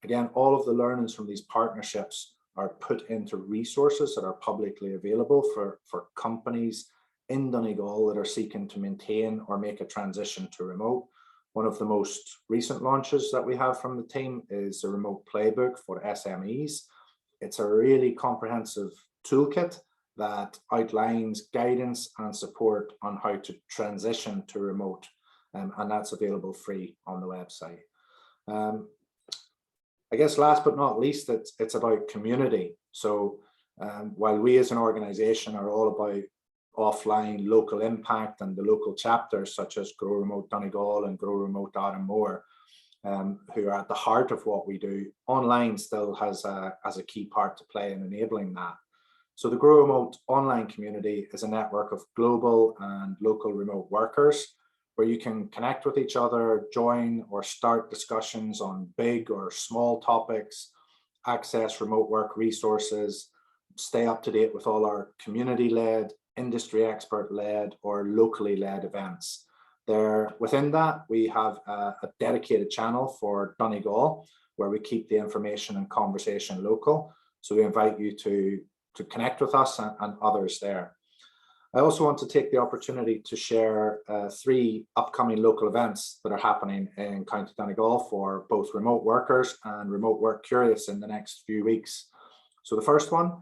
[SPEAKER 7] Again, all of the learnings from these partnerships are put into resources that are publicly available for companies in Donegal that are seeking to maintain or make a transition to remote. One of the most recent launches that we have from the team is a remote playbook for SMEs. It's a really comprehensive toolkit that outlines guidance and support on how to transition to remote, and that's available free on the website. I guess last but not least, it's about community. So while we as an organization are all about offline local impact and the local chapters such as Grow Remote Donegal and Grow Remote Ardmore, who are at the heart of what we do, online still has a key part to play in enabling that. So the Grow Remote online community is a network of global and local remote workers where you can connect with each other, join or start discussions on big or small topics, access remote work resources, stay up to date with all our community-led, industry expert-led or locally led events. Within that, we have a dedicated channel for Donegal where we keep the information and conversation local. So we invite you to connect with us and others there. I also want to take the opportunity to share 3 upcoming local events that are happening in County Donegal for both remote workers and remote work curious in the next few weeks. So the first one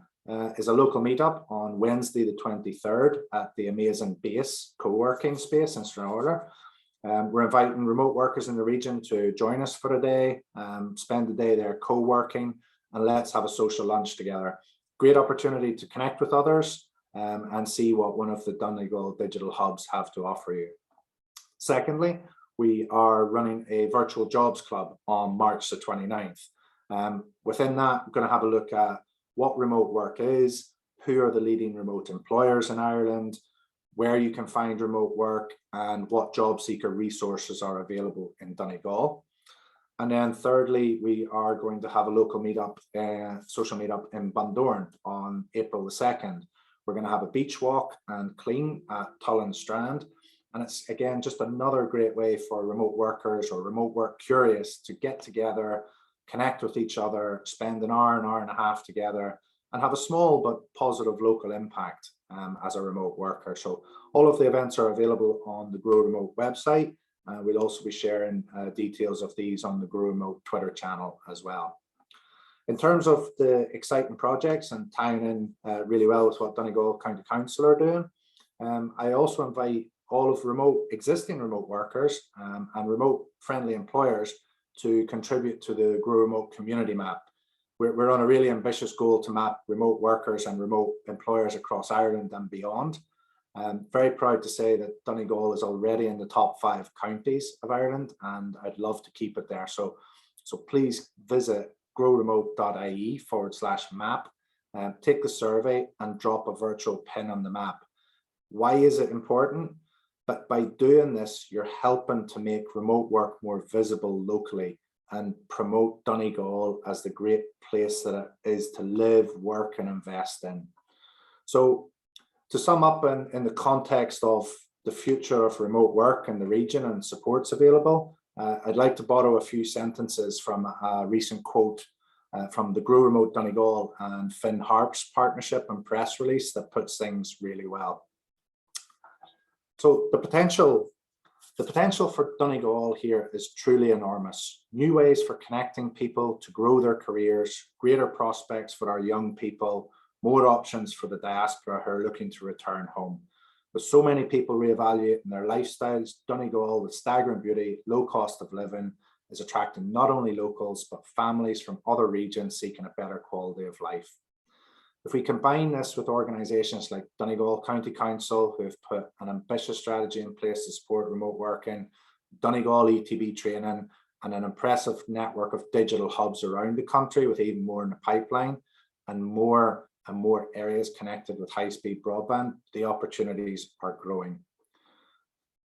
[SPEAKER 7] is a local meetup on Wednesday the 23rd at the amazing Base co-working space in Stranorlar. We're inviting remote workers in the region to join us for a day, spend the day there co-working, and let's have a social lunch together. Great opportunity to connect with others and see what one of the Donegal digital hubs have to offer you. Secondly, we are running a virtual jobs club on March the 29th. Within that, we're going to have a look at what remote work is, who are the leading remote employers in Ireland, where you can find remote work, and what job seeker resources are available in Donegal. And then thirdly, we are going to have a local meetup, social meetup in Bundoran on April the 2nd. We're going to have a beach walk and clean at Tullen Strand. And it's, again, just another great way for remote workers or remote work curious to get together, connect with each other, spend an hour and a half together, and have a small but positive local impact as a remote worker. So all of the events are available on the Grow Remote website. We'll also be sharing details of these on the Grow Remote Twitter channel as well. In terms of the exciting projects and tying in really well with what Donegal County Council are doing, I also invite all of existing remote workers and remote friendly employers to contribute to the Grow Remote community map. We're on a really ambitious goal to map remote workers and remote employers across Ireland and beyond. I'm very proud to say that Donegal is already in the top 5 counties of Ireland, and I'd love to keep it there. So please visit growremote.ie/map, take the survey and drop a virtual pin on the map. Why is it important? But by doing this, you're helping to make remote work more visible locally and promote Donegal as the great place that it is to live, work and invest in. So to sum up in the context of the future of remote work in the region and supports available, I'd like to borrow a few sentences from a recent quote from the Grow Remote Donegal and Finn Harp's partnership and press release that puts things really well. So the potential for Donegal here is truly enormous. New ways for connecting people to grow their careers, greater prospects for our young people, more options for the diaspora who are looking to return home. With so many people reevaluating their lifestyles, Donegal, with staggering beauty, low cost of living, is attracting not only locals, but families from other regions seeking a better quality of life. If we combine this with organisations like Donegal County Council, who have put an ambitious strategy in place to support remote working, Donegal ETB training, and an impressive network of digital hubs around the country with even more in the pipeline, and more areas connected with high-speed broadband, the opportunities are growing.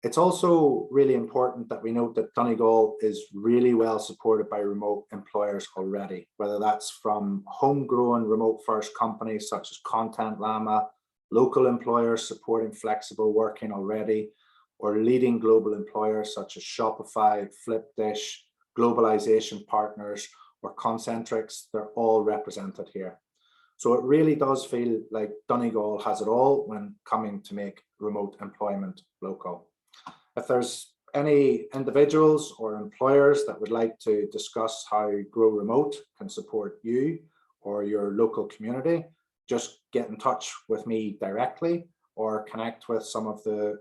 [SPEAKER 7] It's also really important that we note that Donegal is really well supported by remote employers already, whether that's from homegrown remote first companies such as Content Llama, local employers supporting flexible working already, or leading global employers such as Shopify, Flipdish, Globalization Partners, or Concentrix. They're all represented here. So it really does feel like Donegal has it all when coming to make remote employment local. If there's any individuals or employers that would like to discuss how Grow Remote can support you or your local community, just get in touch with me directly or connect with some of the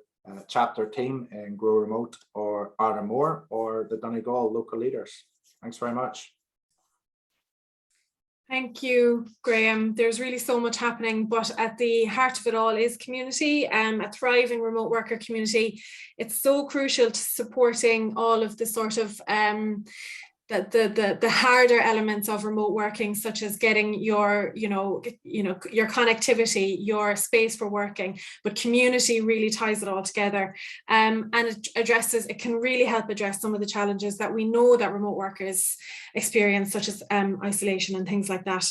[SPEAKER 7] chapter team in Grow Remote or Armore or the Donegal local leaders. Thanks very much.
[SPEAKER 1] Thank you, Graham. There's really so much happening, but at the heart of it all is community, a thriving remote worker community. It's so crucial to supporting all of the sort of the harder elements of remote working, such as getting your your connectivity, your space for working, but community really ties it all together, and it can really help address some of the challenges that we know that remote workers experience, such as isolation and things like that.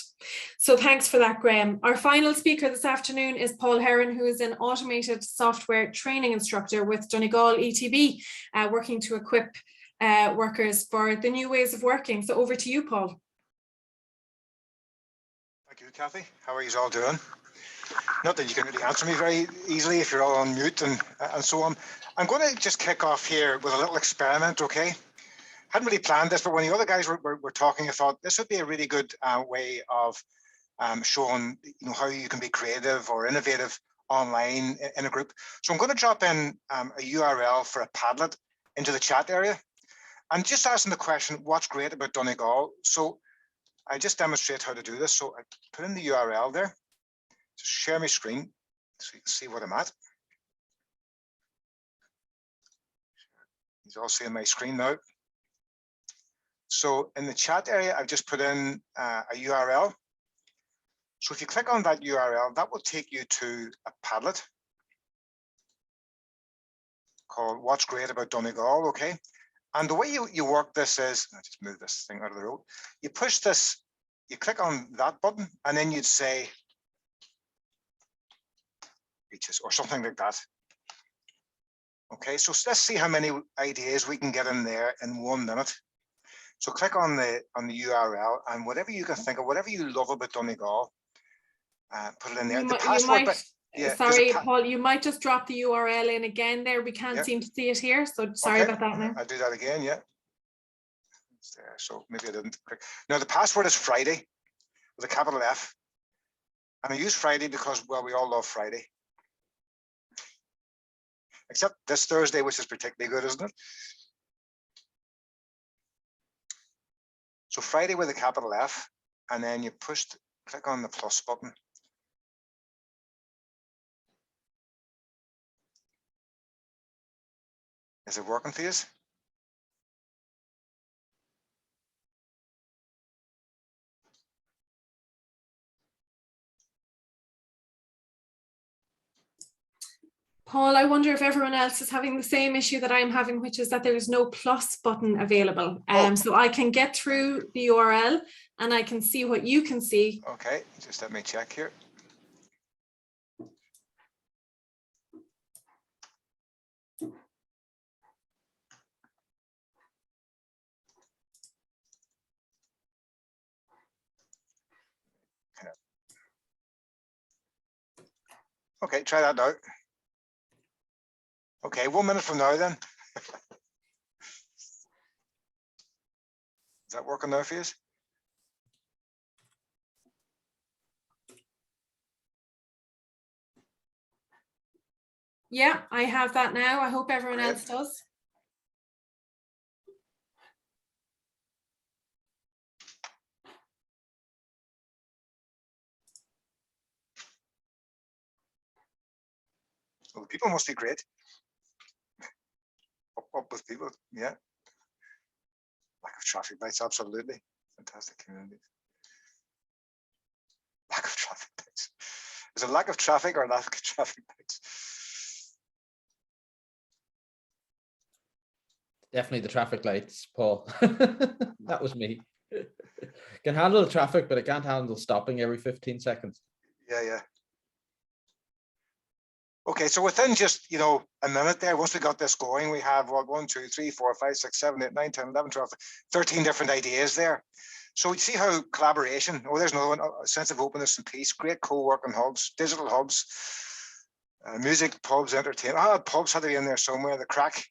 [SPEAKER 1] So thanks for that, Graham. Our final speaker this afternoon is Paul Harron, who is an automated software training instructor with Donegal ETB, working to equip workers for the new ways of working. So over to you, Paul.
[SPEAKER 8] Thank you, Kathy. How are you all doing? Not that you can really answer me very easily if you're all on mute and so on. I'm going to just kick off here with a little experiment, okay? Hadn't really planned this, but when the other guys were talking, I thought this would be a really good way of showing how you can be creative or innovative online in a group. So I'm going to drop in a URL for a Padlet into the chat area. I'm just asking the question, what's great about Donegal? So I just demonstrate how to do this. So I put in the URL there, just share my screen so you can see what I'm at. You all seeing my screen now. So in the chat area, I've just put in a URL. So if you click on that URL, that will take you to a Padlet called What's Great About Donegal, okay? And the way you work this is, I just move this thing out of the road. You push this, you click on that button, and then you'd say beaches or something like that. Okay, so let's see how many ideas we can get in there in 1 minute. So click on the URL, and whatever you can think of, whatever you love about Donegal, put it in there. The password,
[SPEAKER 1] sorry, Paul, you might just drop the URL in again there. We can't seem to see it here, so sorry about that now.
[SPEAKER 8] I'll do that again, yeah. It's there, so maybe I didn't click. Now the password is Friday with a capital F. And I use Friday because, well, we all love Friday. Except this Thursday, which is particularly good, isn't it? So Friday with a capital F, and then you click on the plus button. Is it working for you?
[SPEAKER 1] Paul, I wonder if everyone else is having the same issue that I'm having, which is that there is no plus button available. So I can get through the URL and I can see what you can see.
[SPEAKER 8] Okay, just let me check here. Okay, try that now. Okay, 1 minute from now then. Is that working now for you?
[SPEAKER 1] Yeah, I have that now. I hope everyone else does.
[SPEAKER 8] Well, the people must be great. Up with people, yeah. Lack of traffic lights, absolutely. Fantastic community. Lack of traffic lights. Is it lack of traffic or lack of traffic lights?
[SPEAKER 4] Definitely the traffic lights, Paul. That was me. Can handle the traffic, but I can't handle stopping every 15 seconds.
[SPEAKER 8] Yeah. Okay, so within just, a minute there, once we got this going, we have 1, 2, 3, 4, 5, 6, 7, 8, 9, 10, 11, 12, 13 different ideas there. So you see how collaboration, there's another one, a sense of openness and peace, great co-working hubs, digital hubs, music, pubs, entertainment. Pubs had to be in there somewhere, the crack,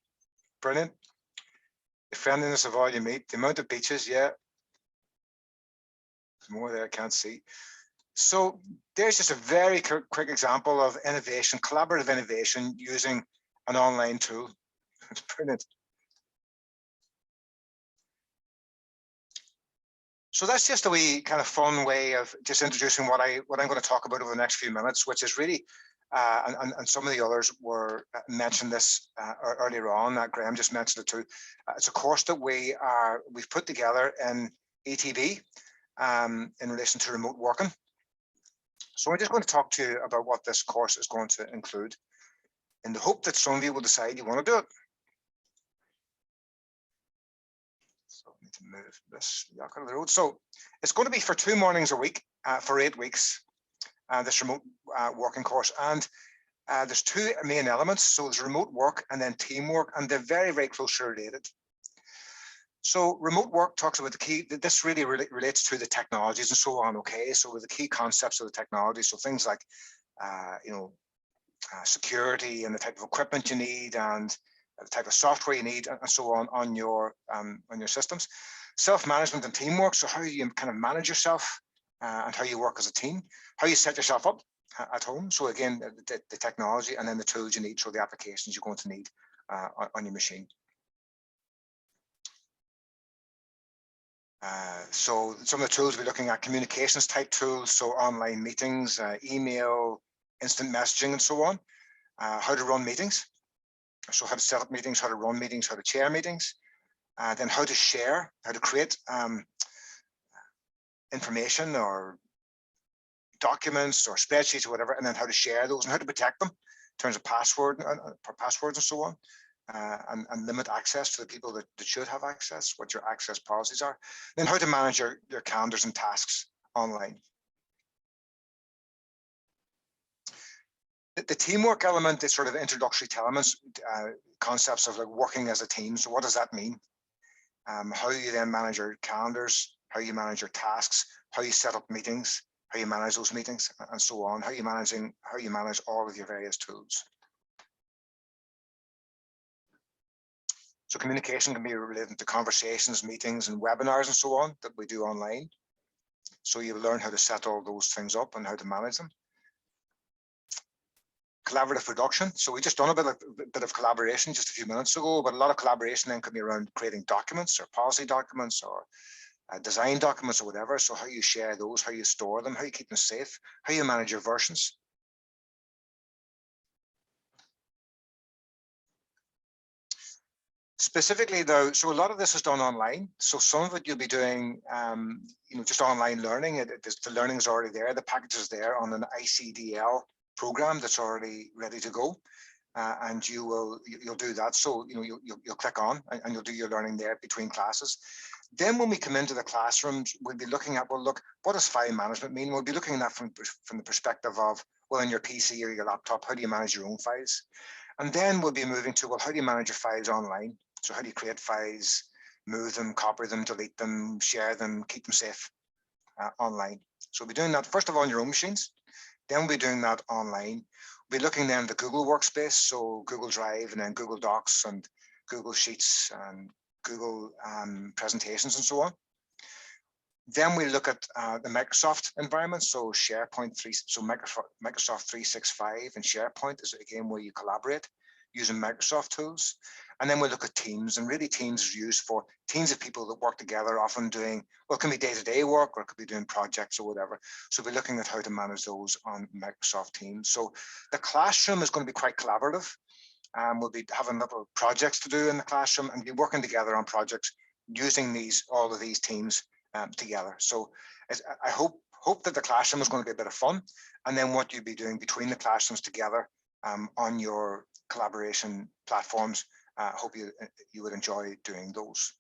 [SPEAKER 8] brilliant. The friendliness of all you meet, the amount of beaches, yeah. There's more there I can't see. So there's just a very quick example of innovation, collaborative innovation using an online tool. It's brilliant. So that's just a wee kind of fun way of just introducing what I'm going to talk about over the next few minutes, which is really, and some of the others were mentioned this earlier on. Graham just mentioned it too. It's a course that we've put together in ETB in relation to remote working. So I'm just going to talk to you about what this course is going to include, in the hope that some of you will decide you want to do it. So I need to move this out of the road. So it's going to be for 2 mornings a week for 8 weeks, this remote working course. And there's 2 main elements. So there's remote work and then teamwork, and they're very, very closely related. So remote work talks about the key, this really relates to the technologies and so on, okay? So with the key concepts of the technology, so things like, security and the type of equipment you need and the type of software you need and so on your systems. Self-management and teamwork, so how you kind of manage yourself and how you work as a team, how you set yourself up at home. So again, the technology and then the tools you need, so the applications you're going to need on your machine. So some of the tools we're looking at, communications type tools, so online meetings, email, instant messaging, and so on. How to run meetings, so how to set up meetings, how to run meetings, how to chair meetings, then how to share, how to create information or documents or spreadsheets or whatever, and then how to share those and how to protect them in terms of passwords and so on, and limit access to the people that should have access, what your access policies are. Then how to manage your calendars and tasks online. The teamwork element is sort of introductory to elements, concepts of like working as a team. So what does that mean? How you then manage your calendars, how you manage your tasks, how you set up meetings, how you manage those meetings, and so on. How you manage all of your various tools. So communication can be related to conversations, meetings, and webinars and so on that we do online. So you learn how to set all those things up and how to manage them. Collaborative production. So we just done a bit of collaboration just a few minutes ago, but a lot of collaboration then could be around creating documents or policy documents or design documents or whatever. So how you share those, how you store them, how you keep them safe, how you manage your versions. Specifically though, so a lot of this is done online. So some of it you'll be doing, just online learning. The learning is already there. The package is there on an ICDL program that's already ready to go, and you'll do that. So you'll click on and you'll do your learning there between classes. Then when we come into the classrooms, we'll be looking at, well, look, what does file management mean? We'll be looking at that from the perspective of, well, in your PC or your laptop, how do you manage your own files? And then we'll be moving to, well, how do you manage your files online? So how do you create files, move them, copy them, delete them, share them, keep them safe online? So we'll be doing that first of all on your own machines. Then we'll be doing that online. We'll be looking then at the Google workspace, so Google Drive and then Google Docs and Google Sheets and Google presentations and so on. Then we look at the Microsoft environment, so Microsoft 365 and SharePoint is again where you collaborate using Microsoft tools. And then we look at Teams, and really Teams is used for teams of people that work together, often doing, well, it can be day-to-day work or it could be doing projects or whatever. So we're looking at how to manage those on Microsoft Teams. So the classroom is going to be quite collaborative. We'll be having little projects to do in the classroom and be working together on projects using all of these teams together. So I hope that the classroom is going to be a bit of fun, and then what you'll be doing between the classrooms together on your collaboration platforms. Hope you would enjoy doing those.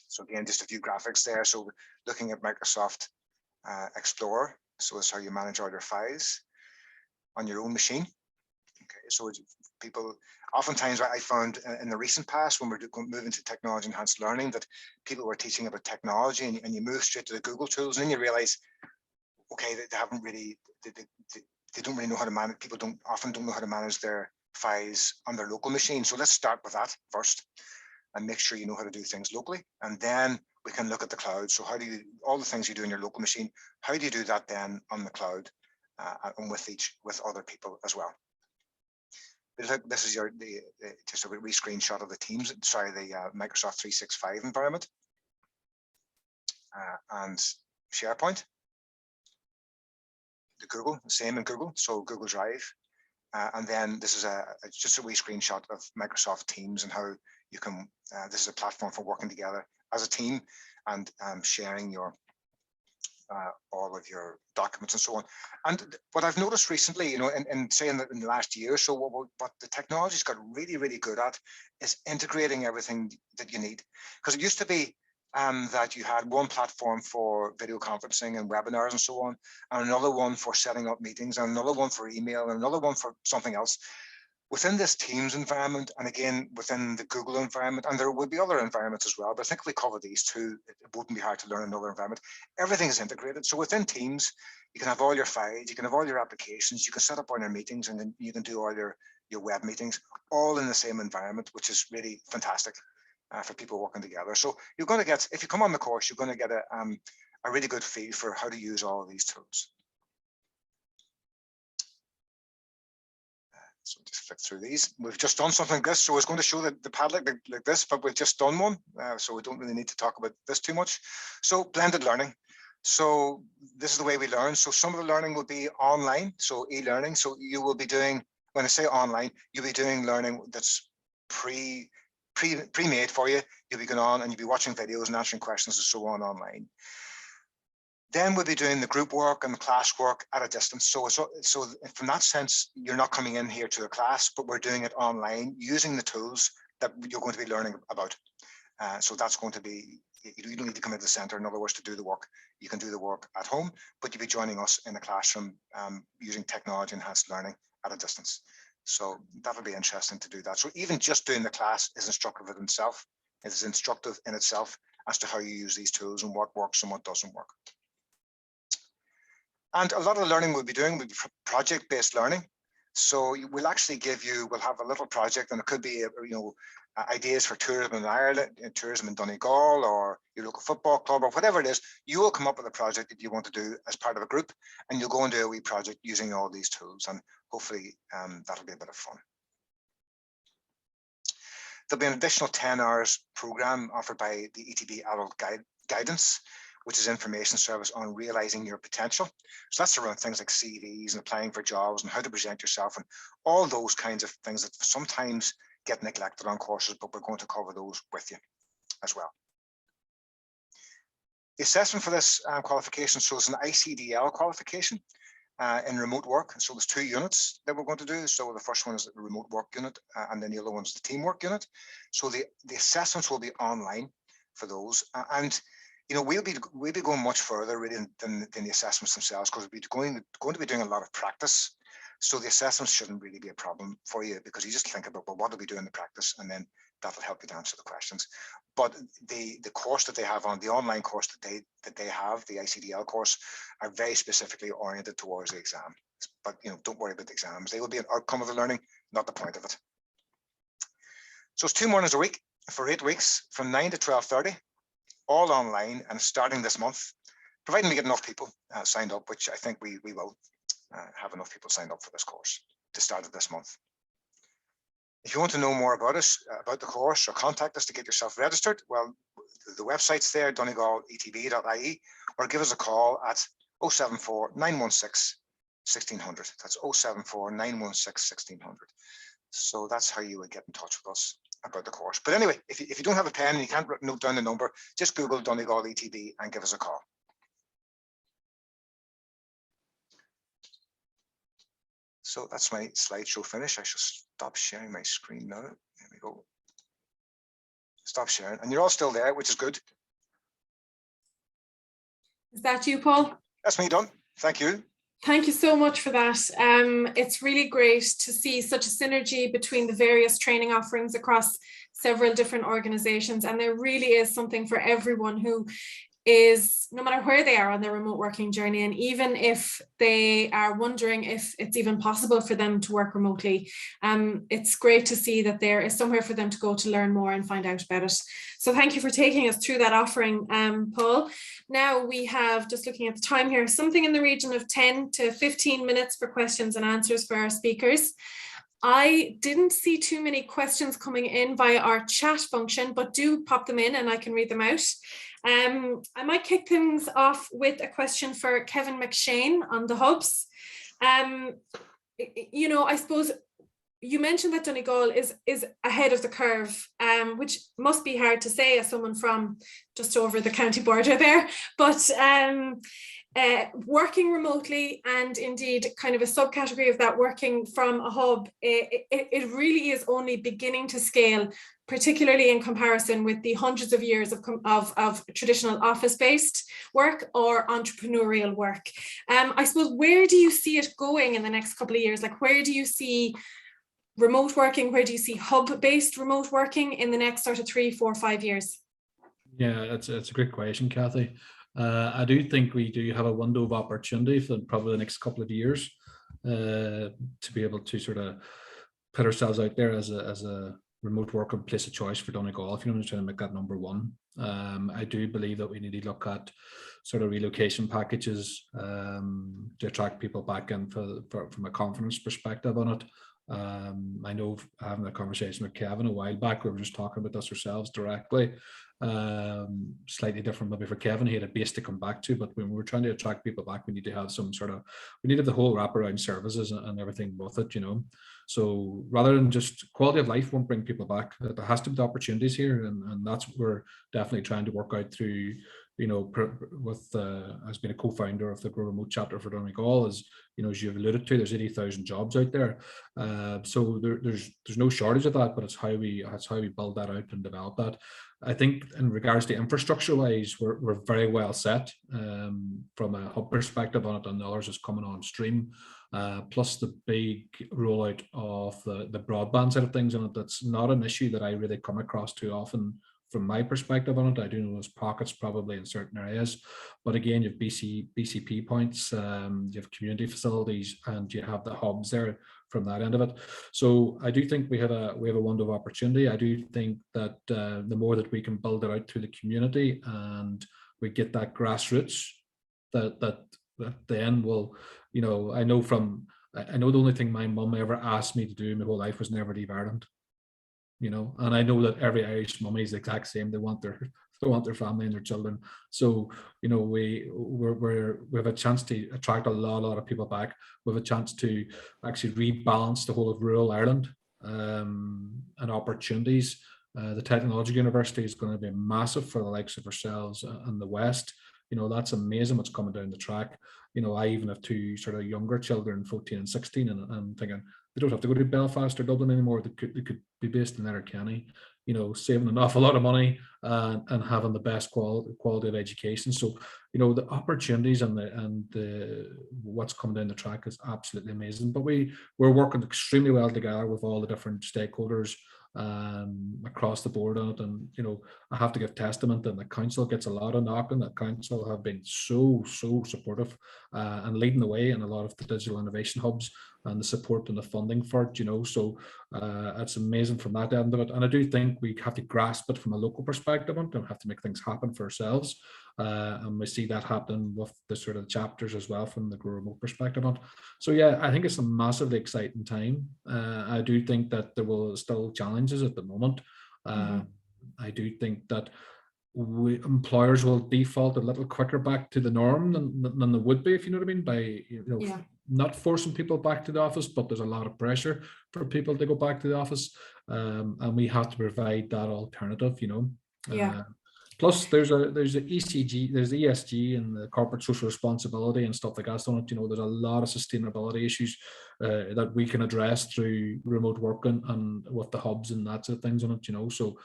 [SPEAKER 8] So again, just a few graphics there. So looking at Microsoft Explorer. So it's how you manage all your files on your own machine. Okay, so people, oftentimes I found in the recent past when we're moving to technology enhanced learning that people were teaching about technology and you move straight to the Google tools and then you realize, okay, they haven't really, they don't really know how to manage, people often don't know how to manage their files on their local machine. So let's start with that first and make sure you know how to do things locally. And then we can look at the cloud. So how do you, all the things you do in your local machine, how do you do that then on the cloud and with other people as well? This is just a wee screenshot of the Teams, sorry, the Microsoft 365 environment and SharePoint. The Google, the same in Google, so Google Drive. And then this is just a wee screenshot of Microsoft Teams and how you can, this is a platform for working together as a team and sharing your all of your documents and so on. And what I've noticed recently, in the last year or so, what the technology's got really, really good at is integrating everything that you need. Because it used to be that you had one platform for video conferencing and webinars and so on, and another one for setting up meetings, and another one for email, and another one for something else. Within this Teams environment, and again, within the Google environment, and there will be other environments as well, but I think if we cover these two, it wouldn't be hard to learn another environment. Everything is integrated. So within Teams, you can have all your files, you can have all your applications, you can set up all your meetings, and then you can do all your web meetings, all in the same environment, which is really fantastic for people working together. So you're going to get, if you come on the course, you're going to get a really good feel for how to use all of these tools. So just flick through these. We've just done something like this. So I was going to show the Padlet like this, but we've just done one. So we don't really need to talk about this too much. So blended learning. So this is the way we learn. So some of the learning will be online, so e-learning. So you will be doing, when I say online, you'll be doing learning that's pre-made for you. You'll be going on and you'll be watching videos and answering questions and so on online. Then we'll be doing the group work and the class work at a distance. So from that sense, you're not coming in here to a class, but we're doing it online using the tools that you're going to be learning about. So that's going to be, you don't need to come into the centre, in other words, to do the work. You can do the work at home, but you'll be joining us in the classroom using technology enhanced learning at a distance. So that'll be interesting to do that. So even just doing the class is instructive in itself. It is instructive in itself as to how you use these tools and what works and what doesn't work. And a lot of the learning we'll be doing will be project-based learning. So we'll actually we'll have a little project, and it could be, ideas for tourism in Ireland, tourism in Donegal, or your local football club, or whatever it is. You will come up with a project that you want to do as part of a group, and you'll go and do a wee project using all these tools, and hopefully that'll be a bit of fun. There'll be an additional 10 hours program offered by the ETB Adult Guidance, which is information service on realizing your potential. So that's around things like CVs and applying for jobs and how to present yourself and all those kinds of things that sometimes get neglected on courses, but we're going to cover those with you as well. The assessment for this qualification, so it's an ICDL qualification in remote work. So there's 2 units that we're going to do. So the first one is the remote work unit, and then the other one's the teamwork unit. So the assessments will be online for those. And we'll be going much further really than the assessments themselves, because we'll be going to be doing a lot of practice. So the assessments shouldn't really be a problem for you, because you just think about, well, what do we do in the practice, and then that'll help you to answer the questions. But the course that they have on the online course that they have, the ICDL course, are very specifically oriented towards the exam. But don't worry about the exams; they will be an outcome of the learning, not the point of it. So it's 2 mornings a week for 8 weeks, from 9 to 12:30. All online, and starting this month, providing we get enough people signed up, which I think we will have enough people signed up for this course to start it this month. If you want to know more about us, about the course, or contact us to get yourself registered, well, the website's there, DonegalETB.ie, or give us a call at 074 916 1600. That's 074 916 1600. So that's how you would get in touch with us about the course. But anyway, if you don't have a pen and you can't note down the number, just Google Donegal ETB and give us a call. So that's my slideshow finish. I should stop sharing my screen now. There we go. Stop sharing. And you're all still there, which is good.
[SPEAKER 1] Is that you, Paul?
[SPEAKER 8] That's me done. Thank you.
[SPEAKER 1] Thank you so much for that. It's really great to see such a synergy between the various training offerings across several different organizations. And there really is something for everyone who is, no matter where they are on their remote working journey, and even if they are wondering if it's even possible for them to work remotely, it's great to see that there is somewhere for them to go to learn more and find out about it. So thank you for taking us through that offering, Paul. Now we have, just looking at the time here, something in the region of 10 to 15 minutes for questions and answers for our speakers. I didn't see too many questions coming in via our chat function, but do pop them in and I can read them out. I might kick things off with a question for Kevin McShane on the hubs. I suppose you mentioned that Donegal is ahead of the curve, which must be hard to say as someone from just over the county border there, but working remotely, and indeed kind of a subcategory of that, working from a hub, it really is only beginning to scale, particularly in comparison with the hundreds of years of traditional office-based work or entrepreneurial work. I suppose, where do you see it going in the next couple of years? Like, where do you see remote working? Where do you see hub-based remote working in the next sort of 3, 4, 5 years?
[SPEAKER 6] Yeah, it's a great question, Kathy. I do think we do have a window of opportunity for probably the next couple of years to be able to sort of put ourselves out there as a remote working place of choice for Donegal, if you know, trying to make that number one. I do believe that we need to look at sort of relocation packages to attract people back in from a confidence perspective on it. I know having a conversation with Kevin a while back, we were just talking about this ourselves directly. Slightly different maybe for Kevin, he had a base to come back to, but when we're trying to attract people back, we need to have some sort of, we need to have the whole wraparound services and everything with it, you know. So rather than just quality of life won't bring people back, there has to be the opportunities here, and that's what we're definitely trying to work out through has been a co-founder of the Grow Remote chapter for Donegal, as you've alluded to, there's 80,000 jobs out there. So there's no shortage of that, but it's how we build that out and develop that. I think in regards to infrastructure wise, we're very well set from a hub perspective on it, and others is coming on stream. Plus the big rollout of the broadband side of things, and that's not an issue that I really come across too often from my perspective on it. I do know there's pockets probably in certain areas, but again, you have BCP points, you have community facilities, and you have the hubs there from that end of it. So I do think we have a window of opportunity. I do think that the more that we can build it out through the community and we get that grassroots, that then will, I know the only thing my mum ever asked me to do my whole life was never leave Ireland. And I know that every Irish mummy is the exact same. They want their family and their children. So, we have a chance to attract a lot of people back. We have a chance to actually rebalance the whole of rural Ireland and opportunities. The Technology University is going to be massive for the likes of ourselves and the West. That's amazing what's coming down the track. I even have two sort of younger children, 14 and 16, and I'm thinking they don't have to go to Belfast or Dublin anymore. They could be based in Letterkenny, saving an awful lot of money and having the best quality of education. So, the opportunities and the what's coming down the track is absolutely amazing. But we're working extremely well together with all the different stakeholders across the board on it, and I have to give testament, and the council gets a lot of knocking. The council have been so supportive and leading the way in a lot of the digital innovation hubs and the support and the funding for it. So it's amazing from that end of it. And I do think we have to grasp it from a local perspective and have to make things happen for ourselves. And we see that happening with the sort of chapters as well from the Grow Remote perspective on. So yeah, I think it's a massively exciting time. I do think that there will still challenges at the moment. I do think that employers will default a little quicker back to the norm than they would be, if you know what I mean, by not forcing people back to the office, but there's a lot of pressure for people to go back to the office, and we have to provide that alternative. Plus, there's the ECG, there's the ESG and the corporate social responsibility and stuff like that. So, there's a lot of sustainability issues that we can address through remote working and with the hubs and that sort of things on it. So,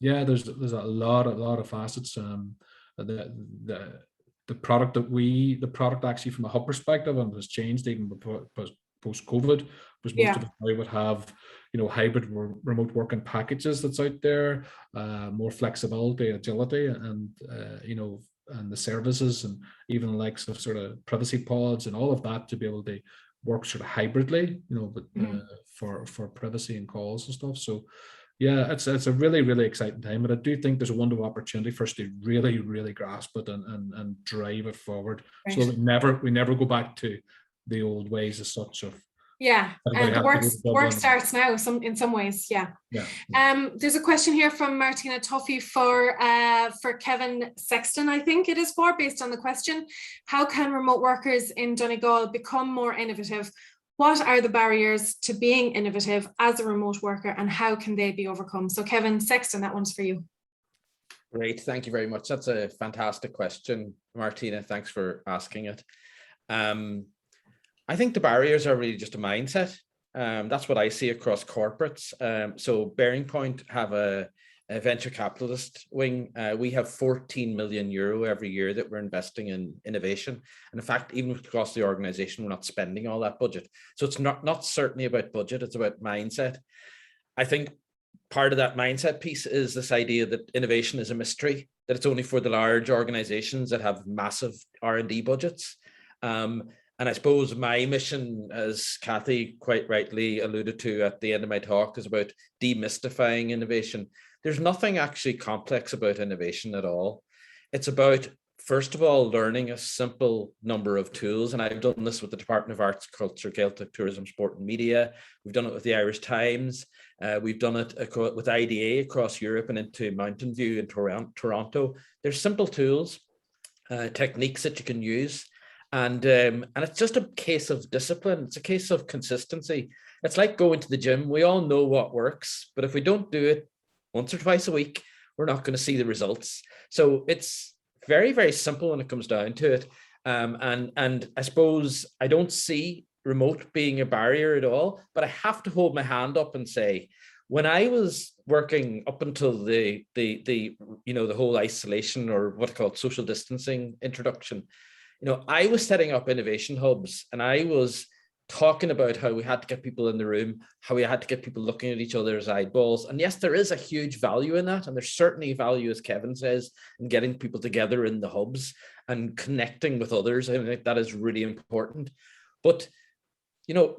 [SPEAKER 6] there's a lot of facets. The product actually from a hub perspective and has changed even post-COVID, because most of us now would have hybrid remote working packages that's out there, more flexibility, agility, and and the services, and even the likes of sort of privacy pods and all of that to be able to work sort of hybridly, but for privacy and calls and stuff. So yeah, it's a really exciting time, but I do think there's a window of opportunity for us to really grasp it and drive it forward, so that we never go back to the old ways as such of.
[SPEAKER 1] Yeah, and the work starts now. In some ways, yeah. There's a question here from Martina Tuffy for Kevin Sexton, I think it is based on the question: how can remote workers in Donegal become more innovative? What are the barriers to being innovative as a remote worker, and how can they be overcome? So Kevin Sexton, that one's for you.
[SPEAKER 4] Great, thank you very much. That's a fantastic question, Martina. Thanks for asking it. I think the barriers are really just a mindset. That's what I see across corporates. So BearingPoint have a venture capitalist wing. We have 14 million euro every year that we're investing in innovation. And in fact, even across the organization, we're not spending all that budget. So it's not certainly about budget, it's about mindset. I think part of that mindset piece is this idea that innovation is a mystery, that it's only for the large organizations that have massive R&D budgets. And I suppose my mission, as Kathy quite rightly alluded to at the end of my talk, is about demystifying innovation. There's nothing actually complex about innovation at all. It's about, first of all, learning a simple number of tools. And I've done this with the Department of Arts, Culture, Gaelic, Tourism, Sport and Media. We've done it with the Irish Times. We've done it with IDA across Europe and into Mountain View in Toronto. There's simple tools, techniques that you can use. And it's just a case of discipline. It's a case of consistency. It's like going to the gym. We all know what works, but if we don't do it once or twice a week, we're not going to see the results. So it's very, very simple when it comes down to it. And I suppose I don't see remote being a barrier at all, but I have to hold my hand up and say, when I was working up until the whole isolation, or what I call it, social distancing introduction, I was setting up innovation hubs, and I was talking about how we had to get people in the room, how we had to get people looking at each other's eyeballs. And yes, there is a huge value in that. And there's certainly value, as Kevin says, in getting people together in the hubs and connecting with others. I think that is really important. But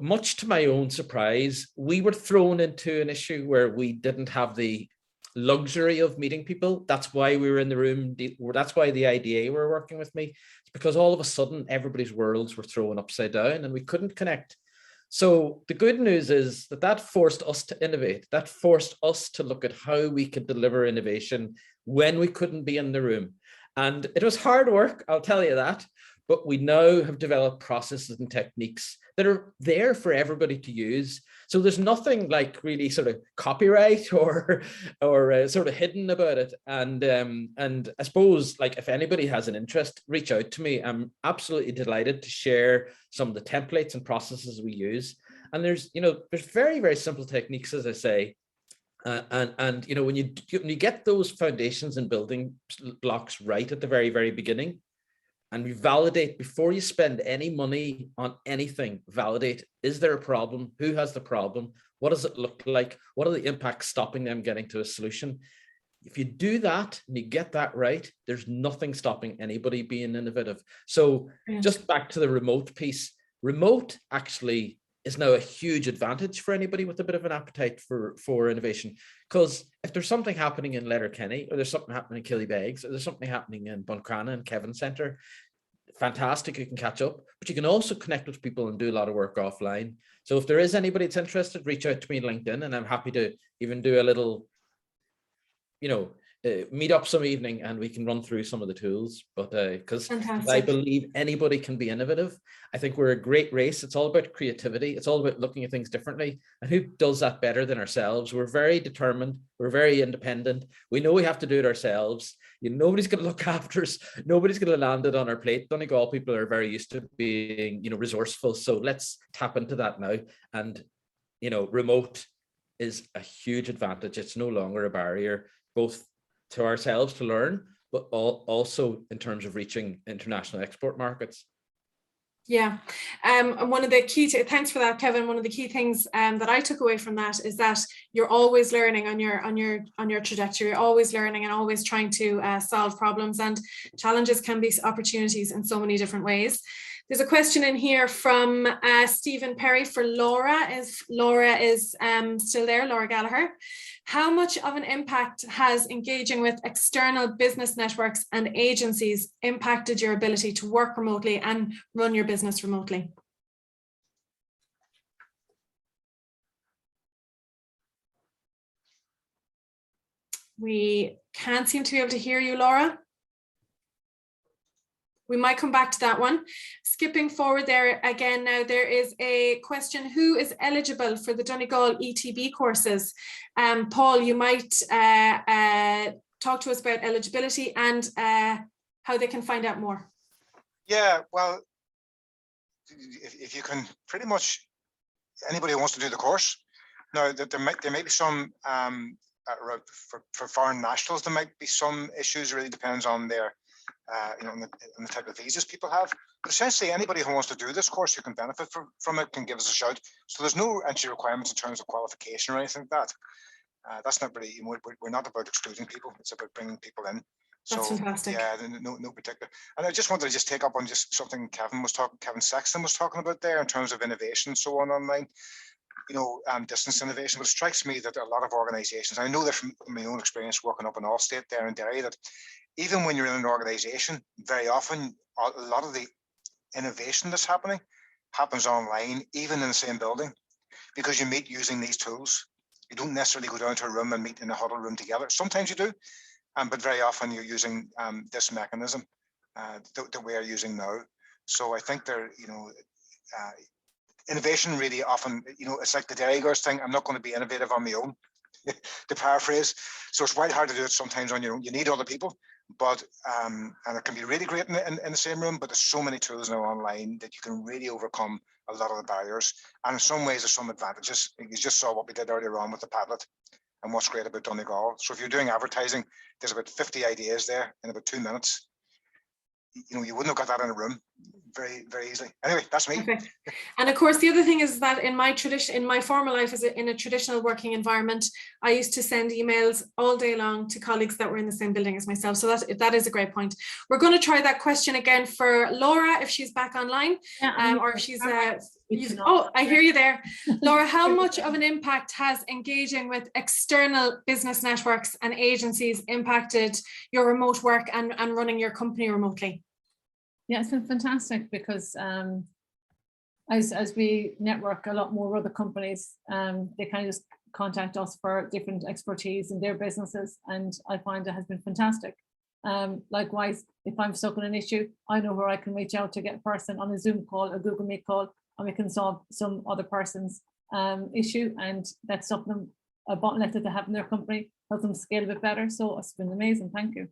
[SPEAKER 4] much to my own surprise, we were thrown into an issue where we didn't have the luxury of meeting people. That's why we were in the room. That's why the IDA were working with me. It's because all of a sudden everybody's worlds were thrown upside down and we couldn't connect. So the good news is that forced us to innovate. That forced us to look at how we could deliver innovation when we couldn't be in the room. And it was hard work, I'll tell you that. But we now have developed processes and techniques that are there for everybody to use. So there's nothing like really sort of copyright or sort of hidden about it. And I suppose, like, if anybody has an interest, reach out to me. I'm absolutely delighted to share some of the templates and processes we use. And there's very, very simple techniques, as I say. And when you get those foundations and building blocks right at the very, very beginning, and we validate before you spend any money on anything, validate, is there a problem? Who has the problem? What does it look like? What are the impacts stopping them getting to a solution? If you do that and you get that right, there's nothing stopping anybody being innovative. So just back to the remote piece, remote actually is now a huge advantage for anybody with a bit of an appetite for innovation. Because if there's something happening in Letterkenny, or there's something happening in Killybegs, or there's something happening in Buncrana and Kevin Centre, fantastic, you can catch up, but you can also connect with people and do a lot of work offline. So if there is anybody that's interested, reach out to me on LinkedIn, and I'm happy to even do a little, meet up some evening and we can run through some of the tools. But because I believe anybody can be innovative. I think we're a great race. It's all about creativity. It's all about looking at things differently. And who does that better than ourselves? We're very determined. We're very independent. We know we have to do it ourselves. Nobody's going to look after us. Nobody's going to land it on our plate. Donegal people are very used to being, resourceful. So let's tap into that now. And, remote is a huge advantage. It's no longer a barrier, both to ourselves to learn, but also in terms of reaching international export markets.
[SPEAKER 1] Yeah, one of the key, thanks for that, Kevin. One of the key things that I took away from that is that you're always learning on your trajectory. You're always learning and always trying to solve problems, and challenges can be opportunities in so many different ways. There's a question in here from Stephen Perry for Laura. Laura is still there, Laura Gallagher. How much of an impact has engaging with external business networks and agencies impacted your ability to work remotely and run your business remotely? We can't seem to be able to hear you, Laura. We might come back to that one. Skipping forward there again now, there is a question: who is eligible for the Donegal ETB courses? Paul, you might talk to us about eligibility and how they can find out more.
[SPEAKER 8] Yeah, well, if you can, pretty much anybody who wants to do the course. Now, there may be some, for foreign nationals, there might be some issues. It really depends on their on the type of visas people have. But essentially, anybody who wants to do this course who can benefit from it can give us a shout. So there's no entry requirements in terms of qualification or anything like that. That's not really, we're not about excluding people. It's about bringing people in.
[SPEAKER 1] That's fantastic.
[SPEAKER 8] Yeah, no particular. And I just wanted to take up on just something Kevin Sexton was talking about there in terms of innovation and so on online. Distance innovation. But it strikes me that a lot of organisations, I know that from my own experience working up in Allstate there in Derry, that even when you're in an organisation, very often a lot of the innovation that's happening happens online, even in the same building, because you meet using these tools. You don't necessarily go down to a room and meet in a huddle room together. Sometimes you do, but very often you're using this mechanism that we are using now. So I think innovation really often, it's like the Derry Girls thing. I'm not going to be innovative on my own. to paraphrase. So it's quite hard to do it sometimes on your own. You need other people, but and it can be really great in the same room, but there's so many tools now online that you can really overcome a lot of the barriers. And in some ways, there's some advantages. You just saw what we did earlier on with the Padlet and what's great about Donegal. So if you're doing advertising, there's about 50 ideas there in about 2 minutes. You know, you wouldn't have got that in a room very, very easily. Anyway, that's me.
[SPEAKER 1] Perfect. And of course, the other thing is that in my former life in a traditional working environment, I used to send emails all day long to colleagues that were in the same building as myself. So that is a great point. We're going to try that question again for Laura if she's back online, or if she's. Oh, I hear you there, Laura. How much of an impact has engaging with external business networks and agencies impacted your remote work and running your company remotely?
[SPEAKER 3] Yeah, it's been fantastic because as we network a lot more with other companies, they kind of just contact us for different expertise in their businesses, and I find it has been fantastic. Likewise, if I'm stuck on an issue, I know where I can reach out to get a person on a Zoom call, a Google Meet call, and we can solve some other person's issue, and that's something a bottleneck that they have in their company, help them scale a bit better. So it's been amazing. Thank you.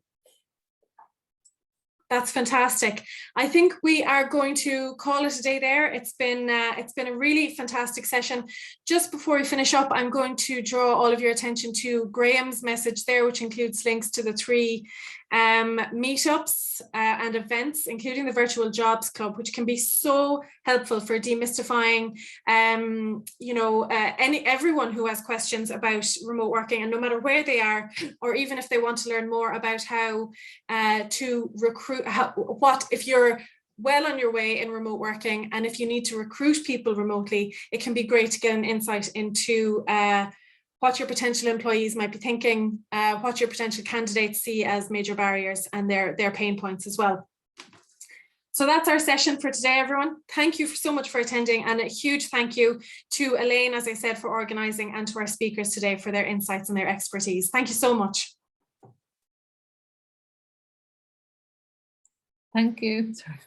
[SPEAKER 1] That's fantastic. I think we are going to call it a day there. It's been a really fantastic session. Just before we finish up, I'm going to draw all of your attention to Graham's message there, which includes links to the 3 meetups and events, including the Virtual Jobs Club, which can be so helpful for demystifying, everyone who has questions about remote working, and no matter where they are, or even if they want to learn more about how to recruit, if you're well on your way in remote working, and if you need to recruit people remotely, it can be great to get an insight into what your potential employees might be thinking, what your potential candidates see as major barriers and their pain points as well. So that's our session for today, everyone. Thank you so much for attending, and a huge thank you to Elaine, as I said, for organising, and to our speakers today for their insights and their expertise. Thank you so much.
[SPEAKER 3] Thank you. Sorry.